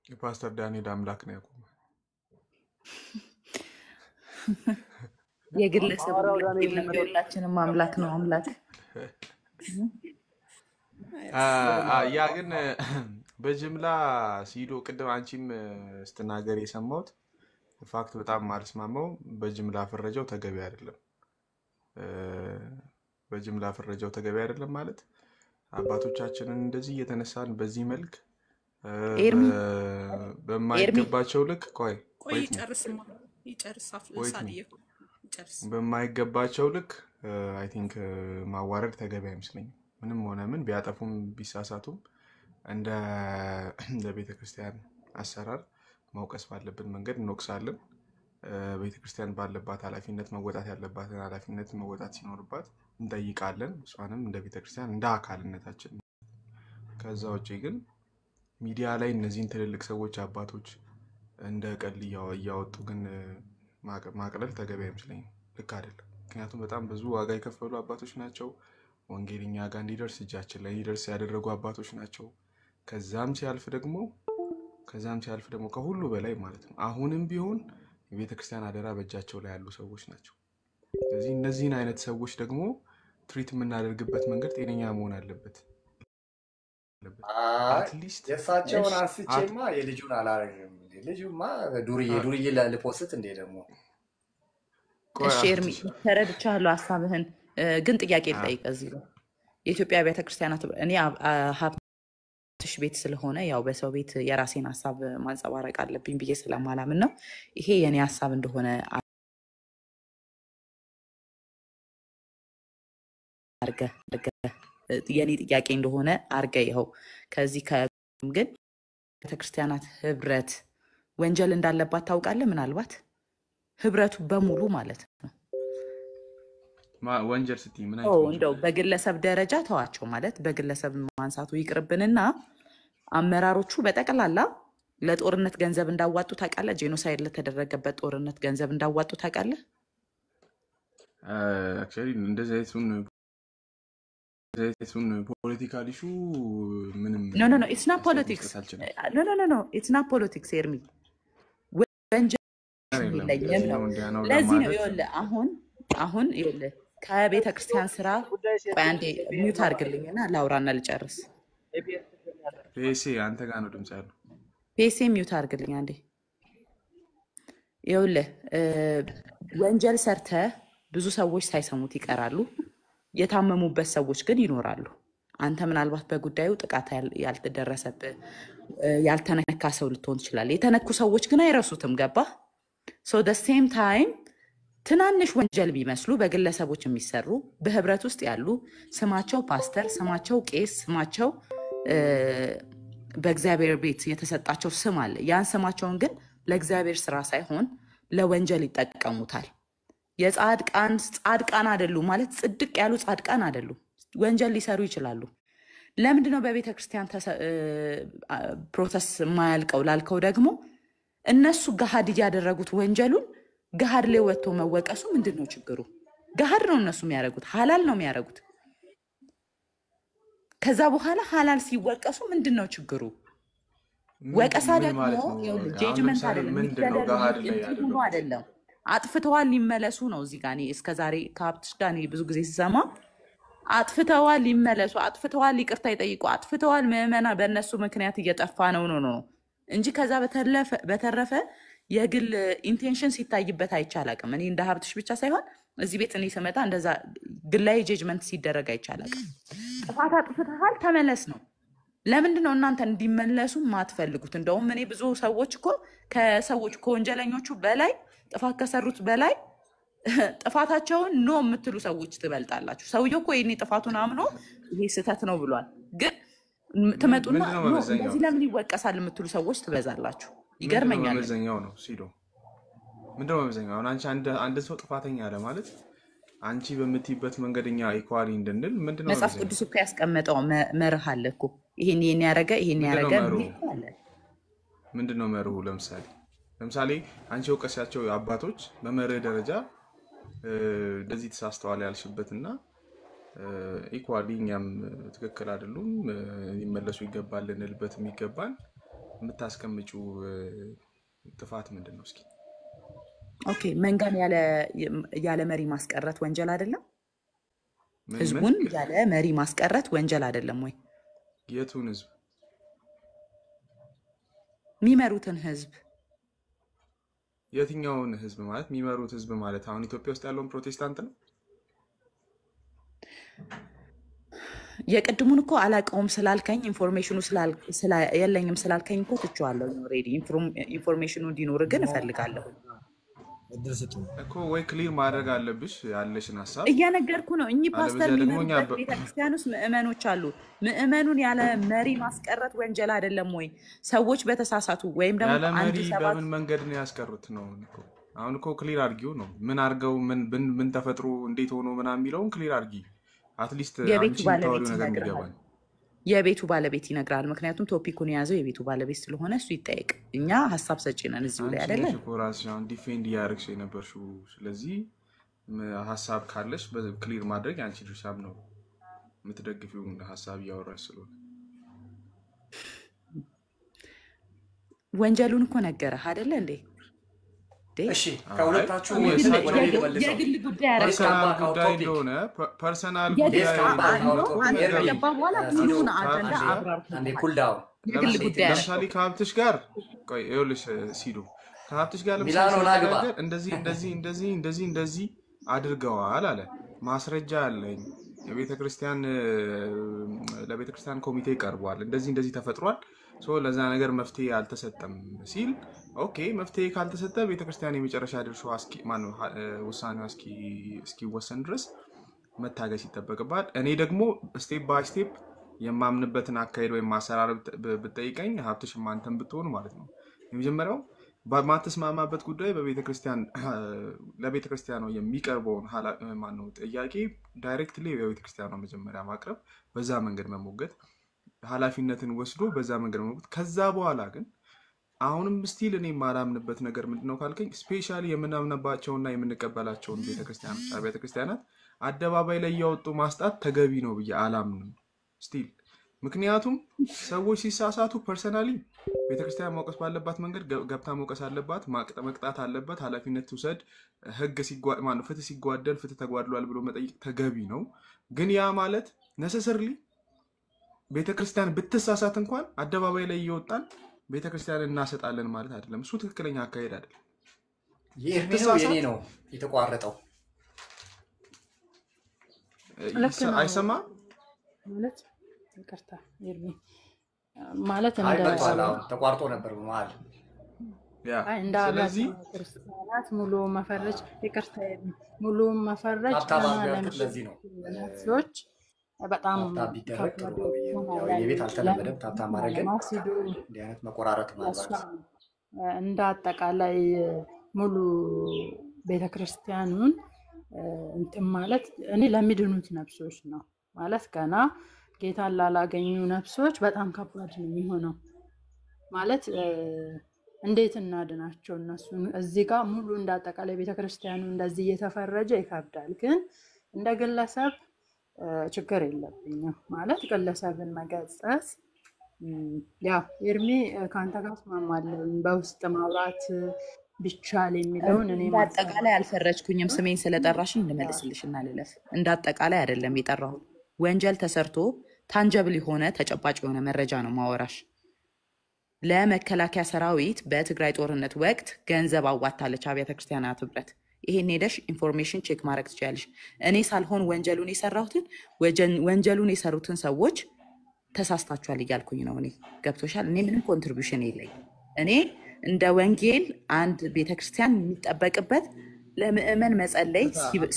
[SPEAKER 7] የፓስተር ዳንኤል አምላክ ነው ያቆመ።
[SPEAKER 5] የግለሰብ ሁላችንም አምላክ ነው አምላክ።
[SPEAKER 7] ያ ግን በጅምላ ሲዶ ቅድም አንቺም ስትናገር የሰማሁት ፋክት በጣም አልስማማው። በጅምላ ፍረጃው ተገቢ አይደለም። በጅምላ ፍረጃው ተገቢ አይደለም ማለት አባቶቻችንን እንደዚህ እየተነሳን በዚህ መልክ በማይገባቸው ልክ በማይገባቸው ልክ አይ ቲንክ ማዋረድ ተገቢ አይመስለኝም። ምንም ሆነ ምን ቢያጠፉም ቢሳሳቱም እንደ ቤተክርስቲያን አሰራር መውቀስ ባለብን መንገድ እንወቅሳለን። ቤተክርስቲያን ባለባት ኃላፊነት መወጣት ያለባትን ኃላፊነት መወጣት ሲኖርባት እንጠይቃለን። እሷንም እንደ ቤተክርስቲያን እንደ አካልነታችን። ከዛ ውጪ ግን ሚዲያ ላይ እነዚህን ትልልቅ ሰዎች አባቶች እንደ ቀል እያወጡ ግን ማቅለል ተገቢ አይመስለኝም። ልክ አይደለም። ምክንያቱም በጣም ብዙ ዋጋ የከፈሉ አባቶች ናቸው። ወንጌልኛ ጋር እንዲደርስ እጃችን ላይ እንዲደርስ ያደረጉ አባቶች ናቸው። ከዛም ሲያልፍ ደግሞ ከሁሉ በላይ ማለት ነው አሁንም ቢሆን የቤተክርስቲያን አደራ በእጃቸው ላይ ያሉ ሰዎች ናቸው። ስለዚህ እነዚህን አይነት ሰዎች ደግሞ ትሪት የምናደርግበት መንገድ ጤነኛ መሆን አለበት።
[SPEAKER 1] አትሊስት የሳቸውን አንስቼማ የልጁን አላረግም። ልጁማ ዱርዬ ለፖስት እንደ ደግሞ
[SPEAKER 5] እሺ ኤርሚ ተረድቻለሁ ሐሳብህን። ግን ጥያቄ ልጠይቅ እዚህ ነው የኢትዮጵያ ቤተ ክርስቲያናት እኔ ሀብትሽ ቤት ስለሆነ ያው በሰው ቤት የራሴን ሀሳብ ማንጸባረቅ አለብኝ ብዬ ስለማላምን ነው። ይሄ የኔ ሀሳብ እንደሆነ አርገ የኔ ጥያቄ እንደሆነ አርገ ይኸው ከዚህ ግን ቤተክርስቲያናት ህብረት ወንጀል እንዳለባት ታውቃለህ? ምናልባት ህብረቱ በሙሉ ማለት ነው።
[SPEAKER 7] ወንጀል ስትይ ምን አይነት
[SPEAKER 5] እንደው በግለሰብ ደረጃ ተዋቸው ማለት በግለሰብ ማንሳቱ ይቅርብንና አመራሮቹ በጠቅላላ ለጦርነት ገንዘብ እንዳዋጡ ታውቃለህ? ጄኖሳይድ ለተደረገበት ጦርነት ገንዘብ እንዳዋጡ ታውቃለህ?
[SPEAKER 7] አክቹዋሊ እንደዚህ አይነቱን ፖለቲካል ኢሹ ምንም
[SPEAKER 5] ኖ ኢትስ ናት ፖለቲክስ ኖ ኢትስ ናት ፖለቲክስ ኤርሚ ወንጀል የለኝም ነው። ለዚህ ነው ይኸውልህ አሁን ይኸውልህ ከቤተ ክርስቲያን ስራ ቆይ አንዴ ሚውት አድርግልኝና ላውራና ልጨርስ።
[SPEAKER 7] ፔሲ አንተ ጋር ነው ድምጽ ያለው።
[SPEAKER 5] ፔሲ ሚውት አድርግልኝ አንዴ። ይኸውልህ ወንጀል ሰርተ ብዙ ሰዎች ሳይሰሙት ይቀራሉ። የታመሙበት ሰዎች ግን ይኖራሉ። አንተ ምናልባት በጉዳዩ ጥቃት ያልተደረሰብህ ያልተነካ ሰው ልትሆን ትችላለህ። የተነኩ ሰዎች ግን አይረሱትም። ገባ? ሶ ደ ሴም ታይም ትናንሽ ወንጀል ቢመስሉ በግለሰቦች የሚሰሩ በህብረት ውስጥ ያሉ ስማቸው ፓስተር፣ ስማቸው ቄስ፣ ስማቸው በእግዚአብሔር ቤት የተሰጣቸው ስም አለ። ያን ስማቸውን ግን ለእግዚአብሔር ስራ ሳይሆን ለወንጀል ይጠቀሙታል። ጻድቃን አይደሉም ማለት ጽድቅ ያሉ ጻድቃን አይደሉም። ወንጀል ሊሰሩ ይችላሉ። ለምንድነው በቤተ ክርስቲያን ፕሮሰስ የማያልቀው ላልከው ደግሞ እነሱ ገሃድ ያደረጉት ወንጀሉን ገሃድ ላይ ወጥቶ መወቀሱ ምንድነው ችግሩ? ገሃድ ነው እነሱ የሚያደርጉት፣ ሐላል ነው የሚያደርጉት። ከዛ በኋላ ሐላል ሲወቀሱ ምንድነው ችግሩ? ወቀሳ ደግሞ ጀጅመንት አይደለም። አጥፍተዋል ሊመለሱ ነው። እዚህ ጋር እስከዛሬ ከሀብትሽ ጋር ብዙ ጊዜ ሲሰማ አጥፍተዋል ሊመለሱ፣ አጥፍተዋል ይቅርታ ይጠይቁ፣ አጥፍተዋል ምዕመና በእነሱ ምክንያት እየጠፋ ነው እንጂ ከዛ በተረፈ የግል ኢንቴንሽን ሲታይበት አይቻላቅም። እኔ እንደ ሀብትሽ ብቻ ሳይሆን እዚህ ቤት እኔ ስመጣ እንደዛ ግላዊ ጄጅመንት ሲደረግ አይቻላቅም። ጥፋት አጥፍተሃል ተመለስ ነው። ለምንድነው እናንተ እንዲመለሱ ማትፈልጉት? እንደውም እኔ ብዙ ሰዎች እኮ ከወንጀለኞቹ በላይ ጥፋት ከሰሩት በላይ ጥፋታቸውን ኖ የምትሉ ሰዎች ትበልጣላችሁ። ሰውየው እኮ ይሄኔ ጥፋቱን አምኖ ይሄ ስህተት ነው ብሏል፣ ግን ትመጡና በዚህ ለምን ይወቀሳል የምትሉ ሰዎች ትበዛላችሁ። ይገርመኛል።
[SPEAKER 7] መመዘኛው ነው ሲዶ ምንድነው መመዘኛው? አንቺ አንድ ሰው ጥፋተኛ አለ ማለት አንቺ በምትይበት መንገደኛ ኢኳሊ እንድንል ምንድነው
[SPEAKER 5] መጽሐፍ ቅዱስ እኮ ያስቀመጠው መርህ አለ እኮ። ይሄን ያረገ
[SPEAKER 7] ምንድነው መርሁ? ለምሳሌ አንቺ ወቀሻቸው አባቶች በመርህ ደረጃ እንደዚህ ተሳስተዋል ያልሽበትና ኢኳሊ እኛም ትክክል አይደሉም ይመለሱ ይገባል እንልበት የሚገባን የምታስቀምጪው ጥፋት ምንድነው? እስኪ
[SPEAKER 5] ኦኬ መንጋን ያለ መሪ ማስቀረት ወንጀል አይደለም? ህዝቡን ያለ መሪ ማስቀረት ወንጀል አይደለም ወይ?
[SPEAKER 7] የቱን ህዝብ?
[SPEAKER 5] የሚመሩትን ህዝብ።
[SPEAKER 7] የትኛውን ህዝብ ማለት? የሚመሩት ህዝብ ማለት አሁን ኢትዮጵያ ውስጥ ያለውን ፕሮቴስታንት ነው?
[SPEAKER 5] የቅድሙን እኮ አላውቀውም ስላልከኝ ኢንፎርሜሽኑ የለኝም ስላልከኝ እኮ ትቼዋለሁ። ኦልሬዲ ኢንፎርሜሽኑ እንዲኖር ግን እፈልጋለሁ
[SPEAKER 7] እኮ። ወይ ክሊር ማድረግ አለብሽ ያለሽን ሀሳብ
[SPEAKER 5] እየነገርኩ ነው። እኚህ ፓስተር የሚመሩበት ቤተክርስቲያን ውስጥ ምዕመኖች አሉ። ምዕመኑን ያለ መሪ ማስቀረት ወንጀል አይደለም ወይ? ሰዎች በተሳሳቱ ወይም ደግሞ
[SPEAKER 7] ያለ መሪ በምን መንገድ ነው ያስቀሩት ነው? አሁን እኮ ክሊር አድርጊው ነው። ምን አድርገው ምን ተፈጥሮ እንዴት ሆኖ ምናምን የሚለውን ክሊር አድርጊ። አትሊስት
[SPEAKER 5] የቤቱ ባለቤት ይነግራል። ምክንያቱም ቶፒኩን የያዘው የቤቱ ባለቤት ስለሆነ እሱ ይጠየቅ። እኛ ሀሳብ ሰጪ ነን እዚሁ ላይ አይደለ?
[SPEAKER 7] ራስሽን ዲፌንድ እያደረግሽ የነበርሽው። ስለዚህ ሀሳብ ካለሽ ክሊር ማድረግ አንቺ ድርሻም ነው። የምትደግፊው ሀሳብ እያወራሽ ስለሆነ
[SPEAKER 5] ወንጀሉን እኮ ነገረህ አይደለ እንዴ?
[SPEAKER 1] እሺ ከሁለታችሁ
[SPEAKER 5] የግል ጉዳይ
[SPEAKER 7] እንደሆነ ፐርሰናል ጉዳይ ለምሳሌ ከሀብትሽ ጋር ቆይ ይኸውልሽ ሲዱ ከሀብትሽ ጋር እንደዚህ አድርገዋል አለ። ማስረጃ አለኝ ቤተክርስቲያን ለቤተክርስቲያን ኮሚቴ ቀርቧል፣ እንደዚህ ተፈጥሯል፣ ለዛ ነገር መፍትሄ አልተሰጠም ሲል ኦኬ መፍትሄ ካልተሰጠ ቤተክርስቲያን የመጨረሻ ድርሻዋ ውሳኔዋ እስኪወሰን ድረስ መታገስ ይጠበቅባል። እኔ ደግሞ ስቴፕ ባይ ስቴፕ የማምንበትን አካሄድ ወይም ማሰራር ብትጠይቀኝ ሀብትሽ ማንተን ብትሆን ማለት ነው የመጀመሪያው በማትስማማበት ጉዳይ ለቤተክርስቲያኗ የሚቀርበውን ጥያቄ ዳይሬክትሊ ለቤተክርስቲያኗ መጀመሪያ ማቅረብ፣ በዛ መንገድ መሞገት፣ ኃላፊነትን ወስዶ በዛ መንገድ መሞገት። ከዛ በኋላ ግን አሁንም ስቲል እኔ ማላምንበት ነገር ምንድነው ካልከኝ ስፔሻሊ የምናምንባቸውና የምንቀበላቸውን አብያተ ክርስቲያናት አደባባይ ላይ ያወጡ ማስጣት ተገቢ ነው ብዬ አላምንም ስቲል። ምክንያቱም ሰዎች ሲሳሳቱ ፐርሰናሊ ቤተክርስቲያን መውቀስ ባለባት መንገድ ገብታ መውቀስ አለባት፣ መቅጣት አለበት፣ ኃላፊነት ትውሰድ። ህግ ፍትህ ሲጓደል ፍትህ ተጓድሏል ብሎ መጠየቅ ተገቢ ነው። ግን ያ ማለት ነሰሰርሊ ቤተክርስቲያን ብትሳሳት እንኳን አደባባይ ላይ እየወጣን ቤተክርስቲያን እናሰጣለን ማለት አይደለም። እሱ ትክክለኛ አካሄድ አይደለም።
[SPEAKER 1] የኔ ነው የተቋረጠው።
[SPEAKER 7] አይሰማ
[SPEAKER 6] ማለት ይቅርታ ይርሚ ማለት
[SPEAKER 1] ተቋርጦ ነበር ማለት
[SPEAKER 6] እንደ አብያተ ክርስቲያናት ሙሉ መፈረጅ ይቅርታ ሙሉ መፈረጅ
[SPEAKER 1] ለዚህ ነው
[SPEAKER 6] ሰዎች በጣም
[SPEAKER 1] የቤት አልተለመደም። ታብታ ማድረግን እንዲህ አይነት መቆራረጥ ማለት
[SPEAKER 6] እንደ አጠቃላይ ሙሉ ቤተክርስቲያኑን እንትን ማለት እኔ ለሚድኑት ነፍሶች ነው ማለት ገና ጌታን ላላገኙ ነፍሶች በጣም ከባድ ነው የሚሆነው። ማለት እንዴት እናድናቸው እነሱ እዚህ ጋር ሙሉ እንደ አጠቃላይ ቤተክርስቲያኑ እንደዚህ እየተፈረጀ ይከብዳል። ግን እንደ ግለሰብ ችግር የለብኝም ማለት ግለሰብን መገጸጽ ያ ኤርሚ ካንተ ጋር እስማማለሁ። በውስጥ ማውራት ቢቻል የሚለውን እኔ
[SPEAKER 5] አጠቃላይ አልፈረጅኩኝም። ስሜን ስለጠራሽኝ ልመልስልሽና ልለፍ። እንደ አጠቃላይ አይደለም የጠራሁት። ወንጀል ተሰርቶ ታንጀብል የሆነ ተጨባጭ የሆነ መረጃ ነው ማወራሽ። ለመከላከያ ሰራዊት በትግራይ ጦርነት ወቅት ገንዘብ አዋጣለች አብያተ ክርስቲያናት ህብረት። ይሄን ሄደሽ ኢንፎርሜሽን ቼክ ማድረግ ትችያለሽ። እኔ ሳልሆን ወንጀሉን የሰሩትን ሰዎች ተሳስታችኋል እያልኩኝ ነው እኔ። ገብቶሻል? እኔ ምንም ኮንትሪቢዩሽን የለኝ። እኔ እንደ ወንጌል አንድ ቤተክርስቲያን የሚጠበቅበት ለምእመን መጸለይ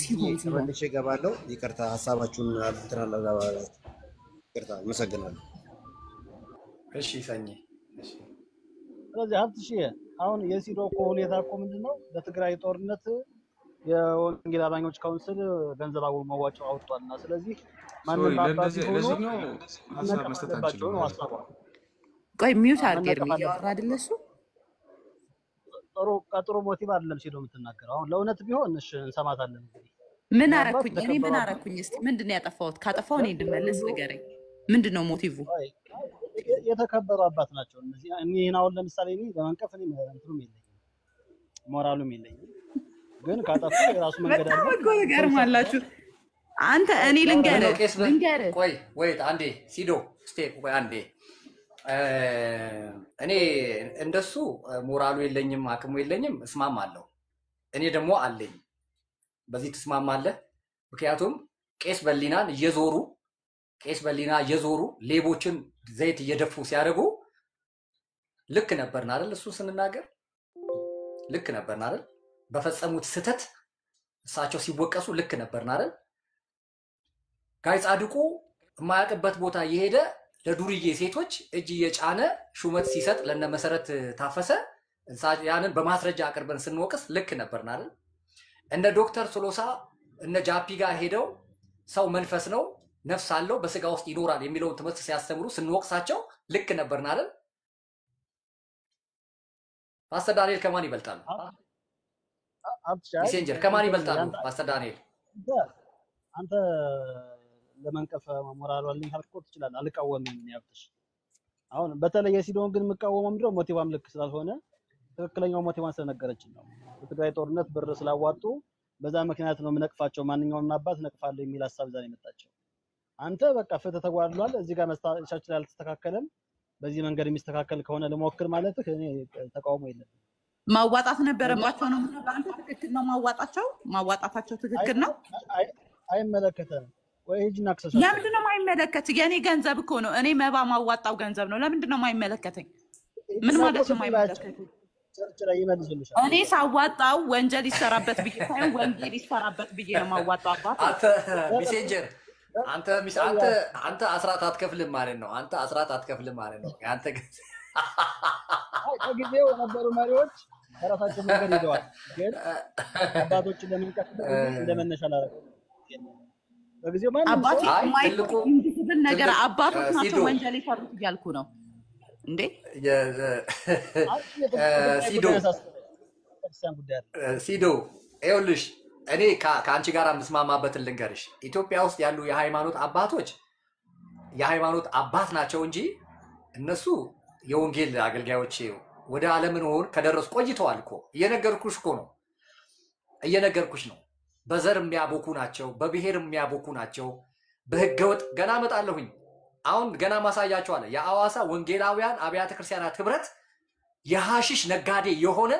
[SPEAKER 5] ሲሆን
[SPEAKER 8] ይገባለሁ። ይቅርታ ሀሳባችሁን አልተናለጋባ ይቅርታ መሰግናለሁ።
[SPEAKER 1] እሺ ሰኝ
[SPEAKER 9] ስለዚህ ሀብትሽ አሁን የሲዶኮ ሁኔታ እኮ ምንድነው በትግራይ ጦርነት የወንጌል አማኞች ካውንስል ገንዘብ መዋጮ አውጥቷልና ስለዚህ ማንም አባቲ ሆኖ
[SPEAKER 7] ሀሳብ መስጠት አንችልም።
[SPEAKER 5] ቆይ ሚውት አድርገህ እያወራ አይደል እሱ
[SPEAKER 9] ቀጥሮ ሞቲቭ አይደለም ሲዶ የምትናገረው። አሁን ለእውነት ቢሆን እሺ እንሰማታለን። እንግዲህ
[SPEAKER 5] ምን አረኩኝ እኔ ምን አረኩኝ? እስቲ ምንድነው ያጠፋሁት? ካጠፋው እኔ እንድመለስ ንገረኝ። ምንድነው ሞቲቭ?
[SPEAKER 9] የተከበሩ አባት ናቸው እነዚህ። እኔን አሁን ለምሳሌ እኔ በመንቀፍ እኔ እንትኑም የለኝም ሞራሉም የለኝም። ግን ካጠፋ የራሱ መንገድ አለ።
[SPEAKER 5] እኮ ይገርማላችሁ። አንተ እኔ ልንገርህ
[SPEAKER 1] ቆይ አንዴ ሲዶ ስቴፕ ቆይ አንዴ እኔ እንደሱ ሞራሉ የለኝም አቅሙ የለኝም እስማማለሁ። እኔ ደግሞ አለኝ። በዚህ ትስማማለህ? ምክንያቱም ቄስ በሊናን እየዞሩ ሌቦችን ዘይት እየደፉ ሲያደርጉ ልክ ነበርና አይደል? እሱ ስንናገር ልክ ነበርና አይደል? በፈጸሙት ስተት እሳቸው ሲወቀሱ ልክ ነበርና አይደል? ጋይ ጻድቁ የማያውቅበት ቦታ እየሄደ ለዱርዬ ሴቶች እጅ እየጫነ ሹመት ሲሰጥ ለነ መሰረት ታፈሰ ያንን በማስረጃ አቅርበን ስንወቅስ ልክ ነበርና አይደል? እነ ዶክተር ሶሎሳ እነ ጃፒ ጋር ሄደው ሰው መንፈስ ነው ነፍስ አለው በስጋ ውስጥ ይኖራል የሚለውን ትምህርት ሲያስተምሩ ስንወቅሳቸው ልክ ነበርና አይደል? ፓስተር ዳንኤል ከማን ይበልጣሉ? ሜሴንጀር ከማን ይበልጣሉ? ፓስተር ዳንኤል
[SPEAKER 9] አንተ ለመንቀፍ ሞራሉ አለኝ ካልኩ ትችላለህ። አልቃወምም ያብትሽ። አሁን በተለይ የሲዶን ግን የምቃወመው ምንድነው ሞቲቫም ልክ ስላልሆነ ትክክለኛው ሞቲቫን ስለነገረችን ነው። በትግራይ ጦርነት ብር ስላዋጡ በዛ ምክንያት ነው የምነቅፋቸው። ማንኛውም አባት ነቅፋለሁ የሚል ሐሳብ ዛሬ መጣቸው። አንተ በቃ ፍትህ ተጓድሏል፣ እዚህ ጋር መስታወቻችን አልተስተካከለም፣ በዚህ መንገድ የሚስተካከል ከሆነ ልሞክር ማለትህ እኔ ተቃውሞ የለም።
[SPEAKER 5] ማዋጣት ነበረባቸው ነው ማለት ትክክል ነው። ማዋጣታቸው ትክክል ነው።
[SPEAKER 9] አይመለከተንም። ወይ ሂጂና አክሰስ
[SPEAKER 5] ለምንድን ነው የማይመለከት? የኔ ገንዘብ እኮ ነው። እኔ መባ ማዋጣው ገንዘብ ነው። ለምንድን ነው የማይመለከተኝ? ምን ማለት ነው የማይመለከተኝ?
[SPEAKER 9] ቸርች ላይ ይመልሱልሻል።
[SPEAKER 5] እኔ ሳዋጣው ወንጀል ይሰራበት ብዬ ሳይሆን ወንጌል ይሰራበት ብዬ ነው ማዋጣው። አባት
[SPEAKER 1] አንተ ሜሴንጀር አንተ አስራት አትከፍልም ማለት ነው። አንተ አስራት አትከፍልም ማለት ነው። ያንተ
[SPEAKER 9] ከጊዜው የነበሩ መሪዎች ከራሳቸው መንገድ ሄደዋል። ግን አባቶችን ለመንቀፍ እንደመነሻ ላደረገ በጊዜው ማንም
[SPEAKER 5] አባቴ የማይብል ነገር አባቶች ናቸው ወንጀል የሰሩት እያልኩ ነው እንዴ?
[SPEAKER 1] ሲዶ ይኸውልሽ፣ እኔ ከአንቺ ጋር የምስማማበትን ልንገርሽ። ኢትዮጵያ ውስጥ ያሉ የሃይማኖት አባት ናቸው እንጂ እነሱ የወንጌል አገልጋዮች ወደ ዓለምን ሆን ከደረሱ ቆይተዋል እኮ። እየነገርኩሽ ነው። በዘር የሚያቦኩ ናቸው፣ በብሔር የሚያቦኩ ናቸው፣ በህገወጥ ገና እመጣለሁኝ። አሁን ገና ማሳያቸው አለ። የአዋሳ ወንጌላውያን አብያተ ክርስቲያናት ህብረት የሐሺሽ ነጋዴ የሆነ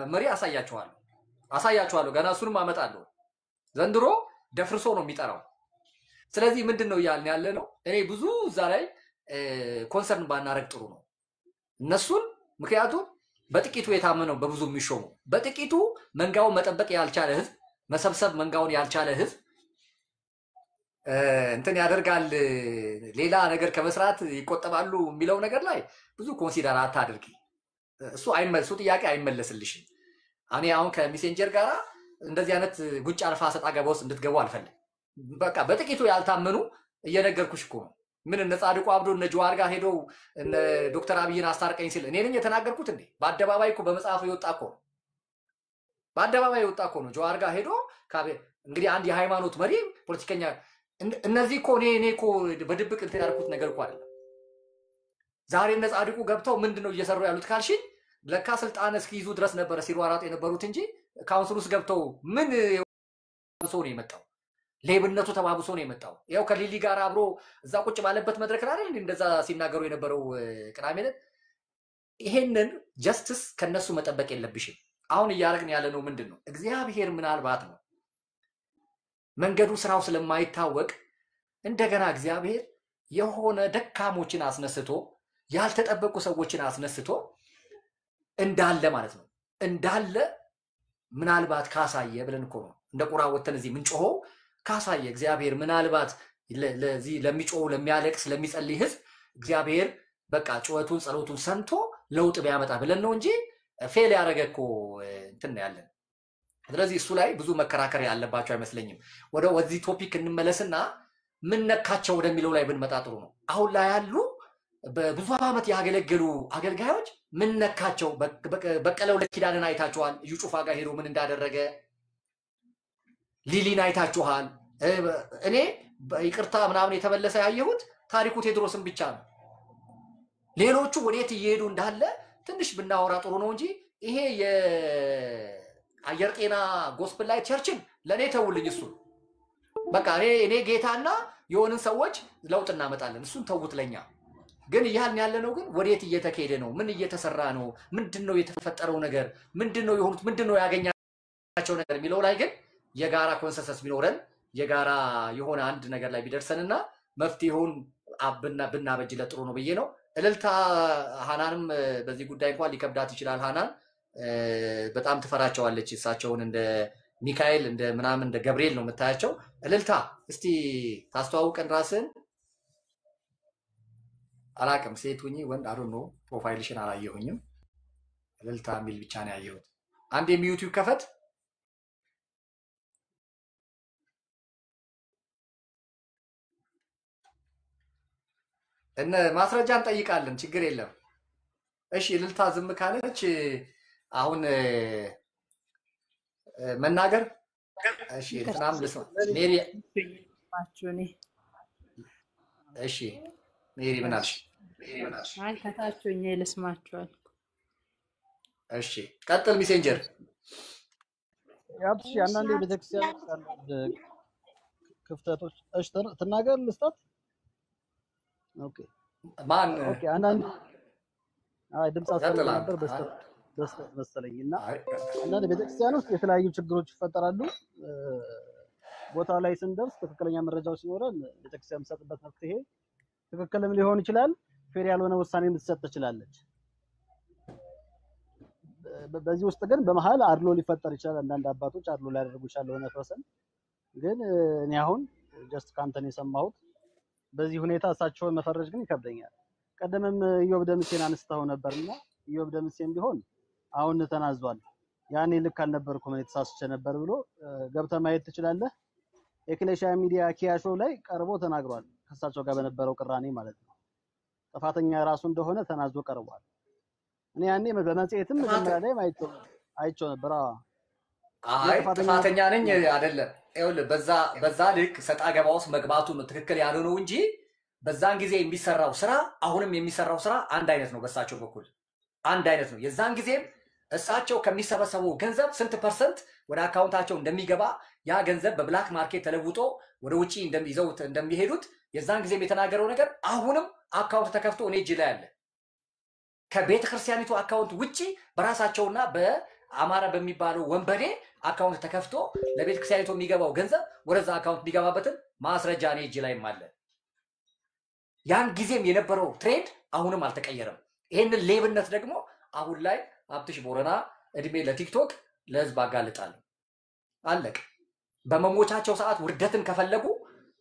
[SPEAKER 1] መሪ አሳያቸዋለሁ። ገና እሱንም አመጣለሁ። ዘንድሮ ደፍርሶ ነው የሚጠራው። ስለዚህ ምንድነው እያልን ያለ ነው? እኔ ብዙ እዛ ላይ ኮንሰርን ባናረግ ጥሩ ነው እነሱን። ምክንያቱም በጥቂቱ የታመነው በብዙ የሚሾሙ፣ በጥቂቱ መንጋውን መጠበቅ ያልቻለ ህዝብ፣ መሰብሰብ መንጋውን ያልቻለ ህዝብ እንትን ያደርጋል። ሌላ ነገር ከመስራት ይቆጠባሉ የሚለው ነገር ላይ ብዙ ኮንሲደር አታድርጊ። እሱ ጥያቄ አይመለስልሽም። እኔ አሁን ከሜሴንጀር ጋር እንደዚህ አይነት ጉጭ አልፋ ሰጣ ገባ ውስጥ እንድትገቡ አልፈልግም። በቃ በጥቂቱ ያልታመኑ እየነገርኩሽ እኮ ነው። ምን እነ ጻድቁ አብዶ እነ ጀዋር ጋር ሄደው እነ ዶክተር አብይን አስታርቀኝ ሲል እኔ ነኝ የተናገርኩት እንዴ? በአደባባይ እኮ በመጽሐፉ የወጣ እኮ ነው። በአደባባይ የወጣ እኮ ነው። ጀዋር ጋር ሄዶ እንግዲህ አንድ የሃይማኖት መሪ ፖለቲከኛ እነዚህ እኮ እኔ እኮ በድብቅ እንትን ያልኩት ነገር እኮ አይደለም። ዛሬ እነ ጻድቁ ገብተው ምንድነው እየሰሩ ያሉት ካልሽኝ፣ ለካ ስልጣን እስኪይዙ ድረስ ነበረ ሲሯሯጥ የነበሩት እንጂ ካውንስል ውስጥ ገብተው ምን ተባብሶ ነው የመጣው? ሌብነቱ ተባብሶ ነው የመጣው። ያው ከሊሊ ጋር አብሮ እዛ ቁጭ ባለበት መድረክ ላይ አይደል እንደዛ ሲናገሩ የነበረው ቅዳሜ ዕለት። ይሄንን ጀስቲስ ከነሱ መጠበቅ የለብሽም። አሁን እያደረግን ያለ ነው ምንድነው? እግዚአብሔር ምናልባት ነው መንገዱ ስራው ስለማይታወቅ እንደገና እግዚአብሔር የሆነ ደካሞችን አስነስቶ ያልተጠበቁ ሰዎችን አስነስቶ እንዳለ ማለት ነው እንዳለ ምናልባት ካሳየ ብለን እኮ ነው እንደ ቁራ ወተን እዚህ ምንጮሆ ካሳየ እግዚአብሔር ምናልባት ለዚህ ለሚጮው ለሚያለቅስ ለሚጸልይ ህዝብ እግዚአብሔር በቃ ጩኸቱን ጸሎቱን ሰምቶ ለውጥ ቢያመጣ ብለን ነው እንጂ ፌል ያደረገ እኮ እንትን ያለን። ስለዚህ እሱ ላይ ብዙ መከራከር ያለባቸው አይመስለኝም። ወደዚህ ቶፒክ እንመለስና ምን ነካቸው ወደሚለው ላይ ብንመጣ ጥሩ ነው። አሁን ላይ ያሉ በብዙ ዓመት ያገለገሉ አገልጋዮች ምን ነካቸው? በቀለው ለኪዳንን አይታችኋል። እዩ ጩፋ ጋር ሄዶ ምን እንዳደረገ ሊሊን አይታችኋል። እኔ ይቅርታ ምናምን የተመለሰ ያየሁት ታሪኩ ቴድሮስን ብቻ ነው። ሌሎቹ ወዴት እየሄዱ እንዳለ ትንሽ ብናወራ ጥሩ ነው እንጂ ይሄ የአየር ጤና ጎስፕል ላይ ቸርችን ለኔ ተውልኝ። እሱ በቃ እኔ ጌታና የሆንን ሰዎች ለውጥ እናመጣለን። እሱን ተውት ለኛ። ግን ያን ያለ ነው። ግን ወዴት እየተካሄደ ነው? ምን እየተሰራ ነው? ምንድነው የተፈጠረው ነገር? ምንድነው የሆኑት? ምንድነው ያገኛቸው ነገር የሚለው ላይ ግን የጋራ ኮንሰንሰስ ቢኖረን የጋራ የሆነ አንድ ነገር ላይ ቢደርሰንና መፍትሄውን ብናበጅለት ጥሩ ነው ብዬ ነው። እልልታ ሃናንም በዚህ ጉዳይ እንኳን ሊከብዳት ይችላል። ሃናን በጣም ትፈራቸዋለች። እሳቸውን እንደ ሚካኤል እንደ ምናምን እንደ ገብርኤል ነው የምታያቸው። እልልታ እስቲ ታስተዋውቀን ራስን። አላቅም ሴት ሁኚ ወንድ አዶ ነው። ፕሮፋይልሽን አላየሁኝም። እልልታ የሚል ብቻ ነው ያየሁት። አንድ የዩቲዩብ ከፈት። እነ ማስረጃ እንጠይቃለን፣ ችግር የለም። እሺ እልልታ ዝም ካለች አሁን መናገር እሺ እንትናም ልስማ። ሜሪ እሺ ሜሪ ምን አልሽ?
[SPEAKER 6] አይ ከታችሁኝ ልስማችኋል።
[SPEAKER 1] እሺ ቀጥል ሜሴንጀር።
[SPEAKER 9] ያብሽ አንዳንዴ ቤተክርስቲያን ክፍተቶች እሺ ትናገር ልስጣት። ኦኬ
[SPEAKER 1] ማን
[SPEAKER 9] ኦኬ አንዳንድ ድምፅ አሰማ ነበር መሰለኝና አንዳንድ ቤተክርስቲያን ውስጥ የተለያዩ ችግሮች ይፈጠራሉ። ቦታው ላይ ስንደርስ ትክክለኛ መረጃው ሲኖረን ቤተክርስቲያን የምትሰጥበት መፍትሄ ትክክልም ሊሆን ይችላል፣ ፌር ያልሆነ ውሳኔ ልትሰጥ ትችላለች። በዚህ ውስጥ ግን በመሃል አድሎ ሊፈጠር ይችላል። አንዳንድ አባቶች አድሎ ሊያደርጉ ይችላል ለሆነ ፐርሰን። ግን እኔ አሁን ጀስት ካንተን የሰማሁት በዚህ ሁኔታ እሳቸውን መፈረጅ ግን ይከብደኛል። ቀደምም ኢዮብ ደምሴን አንስተው ነበርና ኢዮብ ደምሴን ቢሆን አሁን ተናዟል። ያኔ ልክ አልነበርኩም እኔ ተሳስቼ ነበር ብሎ ገብተህ ማየት ትችላለህ። የክሌሻ ሚዲያ ኪያሾ ላይ ቀርቦ ተናግሯል። ከእሳቸው ጋር በነበረው ቅራኔ ማለት ነው። ጥፋተኛ ራሱ እንደሆነ ተናዞ ቀርቧል። እኔ ያኔ በመጽሔትም መጀመሪያ ላይ አይቼው ነበር።
[SPEAKER 1] አይ ጥፋተኛ ነኝ አይደለም። ይኸውልህ በዛ ልክ ሰጣ ገባ ውስጥ መግባቱ ነው ትክክል ያልሆነው እንጂ በዛን ጊዜ የሚሰራው ስራ አሁንም የሚሰራው ስራ አንድ አይነት ነው። በእሳቸው በኩል አንድ አይነት ነው። የዛን ጊዜም እሳቸው ከሚሰበሰበው ገንዘብ ስንት ፐርሰንት ወደ አካውንታቸው እንደሚገባ ያ ገንዘብ በብላክ ማርኬት ተለውጦ ወደ ውጪ እንደሚይዘውት እንደሚሄዱት የዛን ጊዜም የተናገረው ነገር አሁንም አካውንት ተከፍቶ እኔ እጅ ላይ አለ። ከቤተ ክርስቲያኒቱ አካውንት ውጪ በራሳቸውና በአማራ በሚባለው ወንበዴ አካውንት ተከፍቶ ለቤተ ክርስቲያኒቱ የሚገባው ገንዘብ ወደዛ አካውንት የሚገባበትን ማስረጃ እኔ እጅ ላይም አለ። ያን ጊዜም የነበረው ትሬድ አሁንም አልተቀየረም። ይሄንን ሌብነት ደግሞ አሁን ላይ ሀብትሽ ቦረና እድሜ ለቲክቶክ ለህዝብ አጋልጣለሁ። አለቅ በመሞቻቸው ሰዓት ውርደትን ከፈለጉ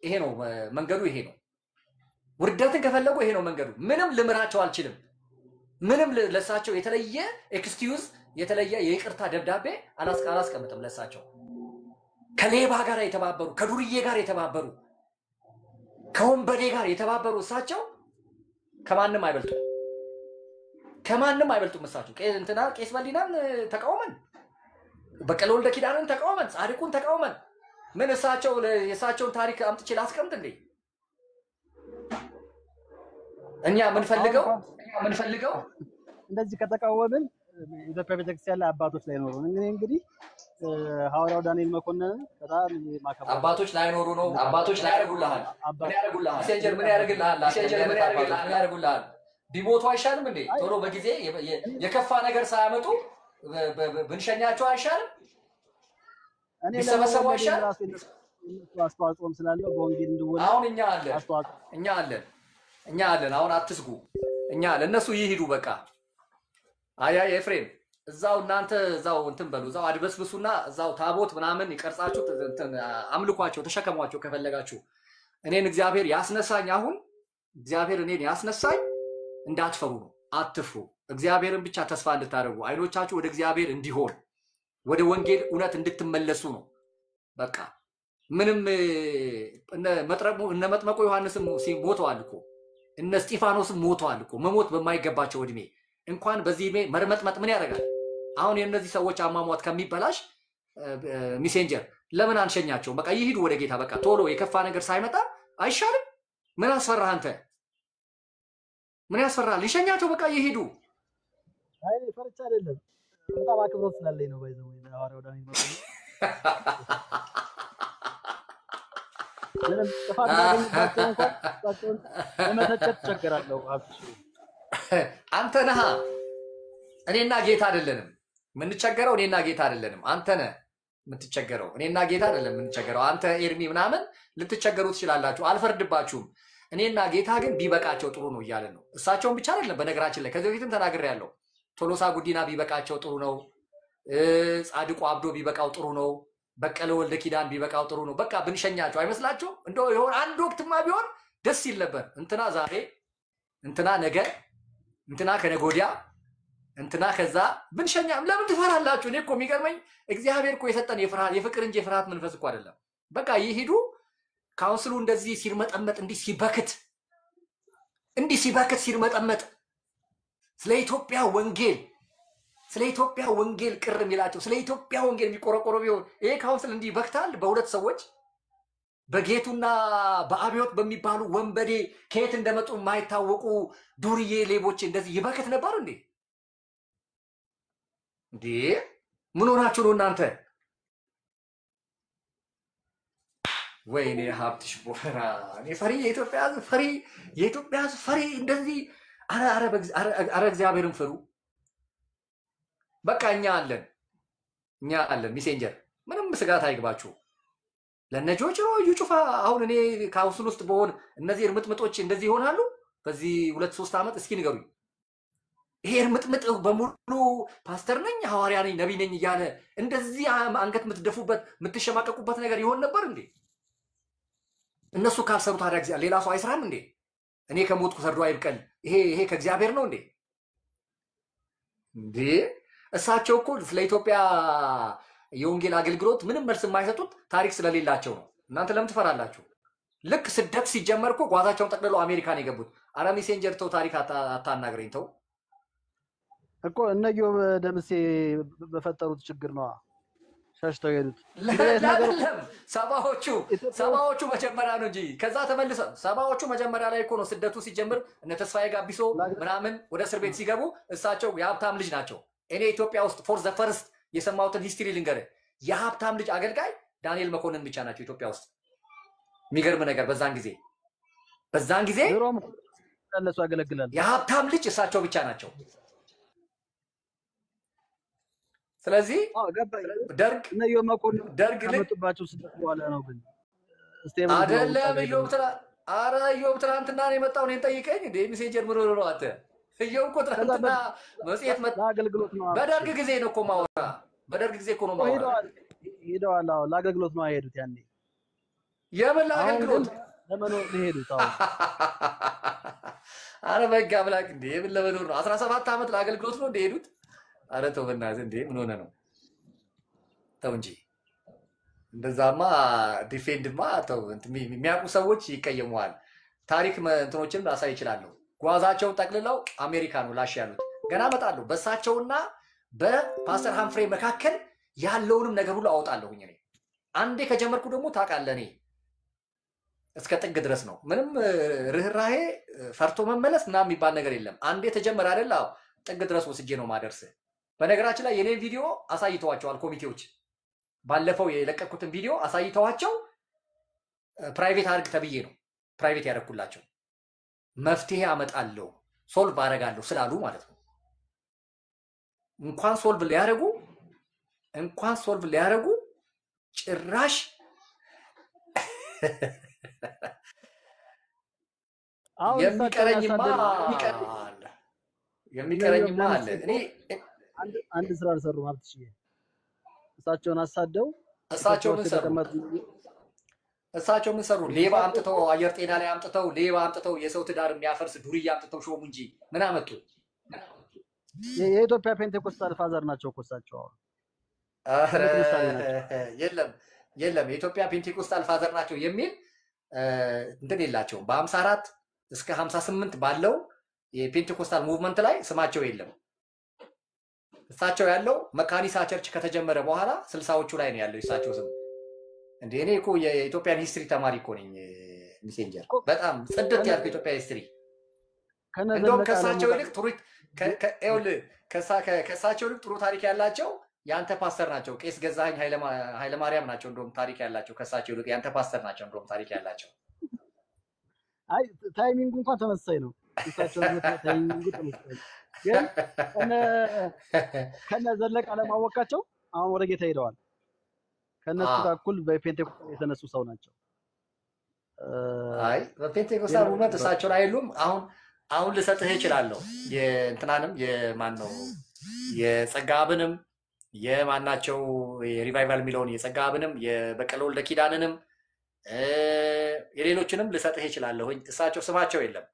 [SPEAKER 1] ይሄ ነው መንገዱ፣ ይሄ ነው ውርደትን ከፈለጉ ይሄ ነው መንገዱ። ምንም ልምራቸው አልችልም። ምንም ለሳቸው የተለየ ኤክስኪዩዝ የተለየ የይቅርታ ደብዳቤ አላስቀምጥም ለሳቸው። ከሌባ ጋር የተባበሩ ከዱርዬ ጋር የተባበሩ ከወንበዴ ጋር የተባበሩ እሳቸው ከማንም አይበልጡ ከማንም አይበልጡም። እሳቸው ቄስ በሊናን ተቃውመን በቀለ ወልደ ኪዳንን ተቃውመን ጻድቁን ተቃውመን ምን እሳቸው የእሳቸውን ታሪክ አምጥቼ ላስቀምጥ እንዴ? እኛ ምን ፈልገው
[SPEAKER 9] እንደዚህ ከተቃወምን ኢትዮጵያ ቤተክርስቲያን ላይ አባቶች ላይ ኖሩ። እንግዲህ ሐዋርያው ዳንኤል መኮንን በጣም ማከብራቸው
[SPEAKER 1] አባቶች ላይ ኖሩ ነው። አባቶች ላይ ያደርጉልሃል። ምን ያደርጉልሃል? ሜሴንጀር ምን ያደርጉልሃል? ቢሞቱ አይሻልም እንዴ? ቶሎ በጊዜ የከፋ ነገር ሳያመጡ ብንሸኛቸው አይሻልም? ቢሰበሰቡ አይሻልም?
[SPEAKER 9] አስተዋጽኦም ስላለው በወንጌል እንድወና
[SPEAKER 1] አሁን እኛ አለን። አሁን አትስጉ። እኛ ለነሱ ይሄዱ በቃ። አያ ኤፍሬም እዛው እናንተ እዛው እንትን በሉ፣ እዛው አድበስብሱና እዛው ታቦት ምናምን ይቀርጻችሁ አምልኳቸው፣ ተሸከሟቸው ከፈለጋችሁ። እኔን እግዚአብሔር ያስነሳኝ አሁን እግዚአብሔር እኔን ያስነሳኝ እንዳትፈሩ ነው። አትፍሩ። እግዚአብሔርን ብቻ ተስፋ እንድታደርጉ አይኖቻችሁ ወደ እግዚአብሔር እንዲሆን ወደ ወንጌል እውነት እንድትመለሱ ነው። በቃ ምንም እነ መጥመቁ ዮሐንስም ሞተዋል እኮ እነ እስጢፋኖስም ሞተዋል እኮ መሞት በማይገባቸው እድሜ እንኳን በዚህ እድሜ መርመጥመጥ ምን ያደርጋል? አሁን የእነዚህ ሰዎች አሟሟት ከሚበላሽ ሜሴንጀር ለምን አንሸኛቸው? በቃ ይሄዱ ወደ ጌታ። በቃ ቶሎ የከፋ ነገር ሳይመጣ አይሻልም? ምን አስፈራህ አንተ? ምን ያስፈራል? ይሸኛቸው በቃ ይሄዱ።
[SPEAKER 9] አይ ፈርቻ አይደለም በጣም አክብሮት ስላለኝ ነው። ባይዘው ሐዋርያው ዳንኤል መኮንን ምንም ጥፋት ባገኝባቸው እንኳን እሳቸውን ለመተቸት እቸገራለሁ።
[SPEAKER 1] አንተ ነህ። እኔና ጌታ አይደለንም የምንቸገረው። እኔና ጌታ አይደለንም። አንተ ነህ የምትቸገረው። እኔና ጌታ አይደለም የምንቸገረው። አንተ ኤርሚ ምናምን ልትቸገሩ ትችላላችሁ፣ አልፈርድባችሁም። እኔና ጌታ ግን ቢበቃቸው ጥሩ ነው እያለን ነው። እሳቸውን ብቻ አይደለም በነገራችን ላይ ከዚህ በፊትም ተናግሬያለሁ። ቶሎሳ ጉዲና ቢበቃቸው ጥሩ ነው። ጻድቁ አብዶ ቢበቃው ጥሩ ነው። በቀለ ወልደ ኪዳን ቢበቃው ጥሩ ነው። በቃ ብንሸኛቸው አይመስላችሁም? እንደው ይሆን አንድ ወቅትማ ቢሆን ደስ ይል ነበር። እንትና ዛሬ፣ እንትና ነገ፣ እንትና ከነገ ወዲያ፣ እንትና ከዛ ብንሸኛም ለምን ትፈራላችሁ? እኔ እኮ የሚገርመኝ እግዚአብሔር እኮ የሰጠን የፍቅር እንጂ የፍርሃት መንፈስ እኮ አይደለም። በቃ ይሄዱ። ካውንስሉ እንደዚህ ሲርመጠመጥ እንዲህ ሲበክት ሲርመጠመጥ ስለ ኢትዮጵያ ወንጌል ቅር የሚላቸው ስለ ኢትዮጵያ ወንጌል የሚቆረቆሩ ቢሆን ይሄ ካውንስል እንዲህ ይበክታል? በሁለት ሰዎች በጌቱና በአብዮት በሚባሉ ወንበዴ ከየት እንደመጡ የማይታወቁ ዱርዬ ሌቦች እንደዚህ ይበክት ነበር እንዴ? ምን ሆናችሁ ነው እናንተ? ወይኔ ሀብትሽ ቦራ እኔ ፈሪ የኢትዮጵያ ሕዝብ ፈሪ እንደዚህ አረ እግዚአብሔርን ፍሩ። በቃ እኛ አለን ሜሴንጀር ምንም ስጋት አይግባችሁ። ለነጆች ነው እዩ ጩፋ አሁን እኔ ካውንስል ውስጥ በሆን እነዚህ እርምጥምጦች እንደዚህ ይሆናሉ በዚህ 2-3 ዓመት እስኪ ንገሩኝ። ይሄ እርምጥምጥ በሙሉ ፓስተር ነኝ ሐዋርያ ነኝ ነብይ ነኝ እያለ እንደዚህ አንገት የምትደፉበት የምትሸማቀቁበት ነገር ይሆን ነበር እንዴ? እነሱ ካልሰሩ ታዲያ እግዚአብሔር ሌላ ሰው አይስራም እንዴ? እኔ ከሞትኩ ሰርዶ አይብቀል ይሄ ከእግዚአብሔር ነው እንዴ? እንዴ እሳቸው እኮ ስለ ኢትዮጵያ የወንጌል አገልግሎት ምንም መልስ የማይሰጡት ታሪክ ስለሌላቸው ነው። እናንተ ለምን ትፈራላችሁ? ልክ ስደት ሲጀመር እኮ ጓዛቸውን ጠቅልለው አሜሪካን የገቡት። አረ ሜሴንጀር ተው፣ ታሪክ አታናግረኝ ተው
[SPEAKER 9] እኮ እነ ዮብ ደምሴ በፈጠሩት ችግር ነው ሸሽተው የሄዱት።
[SPEAKER 1] አይደለም ሰባዎቹ መጀመሪያ ነው እንጂ ከዛ ተመልሰው ሰባዎቹ መጀመሪያ ላይ እኮ ነው ስደቱ ሲጀምር እነ ተስፋዬ ጋቢሶ ምናምን ወደ እስር ቤት ሲገቡ እሳቸው የሀብታም ልጅ ናቸው። እኔ ኢትዮጵያ ውስጥ ፎር ዘ ፈርስት የሰማሁትን ሂስትሪ ልንገርህ። የሀብታም ልጅ አገልጋይ ዳንኤል መኮንን ብቻ ናቸው ኢትዮጵያ ውስጥ። የሚገርም ነገር በዛን ጊዜ
[SPEAKER 9] እነሱ ያገለግላሉ።
[SPEAKER 1] የሀብታም ልጅ እሳቸው ብቻ ናቸው። ስለዚህ ደርግ
[SPEAKER 9] ከመጡባቸው ስደት በኋላ ነው ግን
[SPEAKER 1] አይደለም ኢዮብ ትናንትና ነው የመጣው። እኔን ጠይቀኝ እንደ ሜሴንጀር ምን ሆኖ ነው አንተ? ኢዮብ እኮ ትናንትና መጽሔት
[SPEAKER 9] ለአገልግሎት ነው።
[SPEAKER 1] በደርግ ጊዜ ነው እኮ ማውራ በደርግ ጊዜ እኮ ነው ማውራ
[SPEAKER 9] ሄደዋል። አዎ ለአገልግሎት ነው የሄዱት ያኔ።
[SPEAKER 1] የምን ለአገልግሎት
[SPEAKER 9] ለመኖር ነው የሄዱት? አዎ
[SPEAKER 1] አረ በጋ አምላክ እንደ የምን ለመኖር ነው? 17 ዓመት ለአገልግሎት ነው እንደሄዱት። አረ ተው በእናትህ እንዴ ምን ሆነ ነው? ተው እንጂ እንደዛማ ዲፌንድማ ተው። የሚያውቁ ሰዎች ይቀየሙዋል። ታሪክ እንትኖችን ላሳይ ይችላለሁ። ጓዛቸውን ጠቅልለው አሜሪካ ነው ላሽ ያሉት። ገና እመጣለሁ። በእሳቸውና በፓስተር ሃምፍሬ መካከል ያለውንም ነገር ሁሉ አወጣለሁኝ እኔ። አንዴ ከጀመርኩ ደግሞ ታውቃለህ እኔ እስከ ጥግ ድረስ ነው። ምንም ርህራሄ ፈርቶ መመለስ ምናምን የሚባል ነገር የለም። አንዴ ተጀመረ አይደል? አዎ ጥግ ድረስ ወስጄ ነው ማደርስ። በነገራችን ላይ የኔን ቪዲዮ አሳይተዋቸዋል ኮሚቴዎች። ባለፈው የለቀኩትን ቪዲዮ አሳይተዋቸው ፕራይቬት አድርግ ተብዬ ነው ፕራይቬት ያደረኩላቸው። መፍትሄ አመጣለሁ ሶልቭ አደርጋለሁ ስላሉ ማለት ነው። እንኳን ሶልቭ ሊያደርጉ ጭራሽ የሚቀረኝማ አለ። እኔ
[SPEAKER 9] አንድ ስራ አልሰሩም። ሀብትሽዬ እሳቸውን አሳደው
[SPEAKER 1] እሳቸው ምን ሰሩ? ሌባ አምጥተው አየር ጤና ላይ አምጥተው ሌባ አምጥተው የሰው ትዳር የሚያፈርስ ዱርዬ አምጥተው ሾሙ እንጂ ምን አመጡ?
[SPEAKER 9] የኢትዮጵያ ፔንቴኮስታል ፋዘር ናቸው እኮ እሳቸው።
[SPEAKER 1] የለም የኢትዮጵያ ፔንቴኮስታል ፋዘር ናቸው የሚል እንትን የላቸውም። በ54 እስከ 58 ባለው የፔንቴኮስታል ሙቭመንት ላይ ስማቸው የለም። እሳቸው ያለው መካኒሳ ቸርች ከተጀመረ በኋላ 60ዎቹ ላይ ነው ያለው እሳቸው ስም። እንዴ እኔ እኮ የኢትዮጵያን ሂስትሪ ተማሪ እኮ ነኝ ሜሴንጀር። በጣም ጽድት ያልኩ የኢትዮጵያ ሂስትሪ። እንደውም ከእሳቸው ይልቅ ጥሩ ታሪክ ያላቸው የአንተ ፓስተር ናቸው። ቄስ ገዛኸኝ ኃይለማርያም ናቸው እንደውም ታሪክ ያላቸው። ከእሳቸው ይልቅ የአንተ ፓስተር ናቸው እንደውም ታሪክ ያላቸው።
[SPEAKER 9] አይ ታይሚንጉ እንኳን ተመሳሳይ ነው። እሳቸው ታይሚንጉ ተመሳሳይ ግን ከነ ዘለቀ አለማወቃቸው አሁን ወደ ጌታ ሄደዋል። ከነሱ ጋር እኩል በፔንቴኮስታል የተነሱ ሰው ናቸው።
[SPEAKER 1] አይ በፔንቴኮስታል ሙቭመንት እሳቸው ላይ የሉም። አሁን ልሰጥህ እችላለሁ። የእንትናንም የማን ነው የጸጋብንም የማናቸው የሪቫይቫል የሚለውን የጸጋብንም የበቀለ ወልደ ኪዳንንም የሌሎችንም ልሰጥህ እችላለሁኝ። እሳቸው ስማቸው የለም።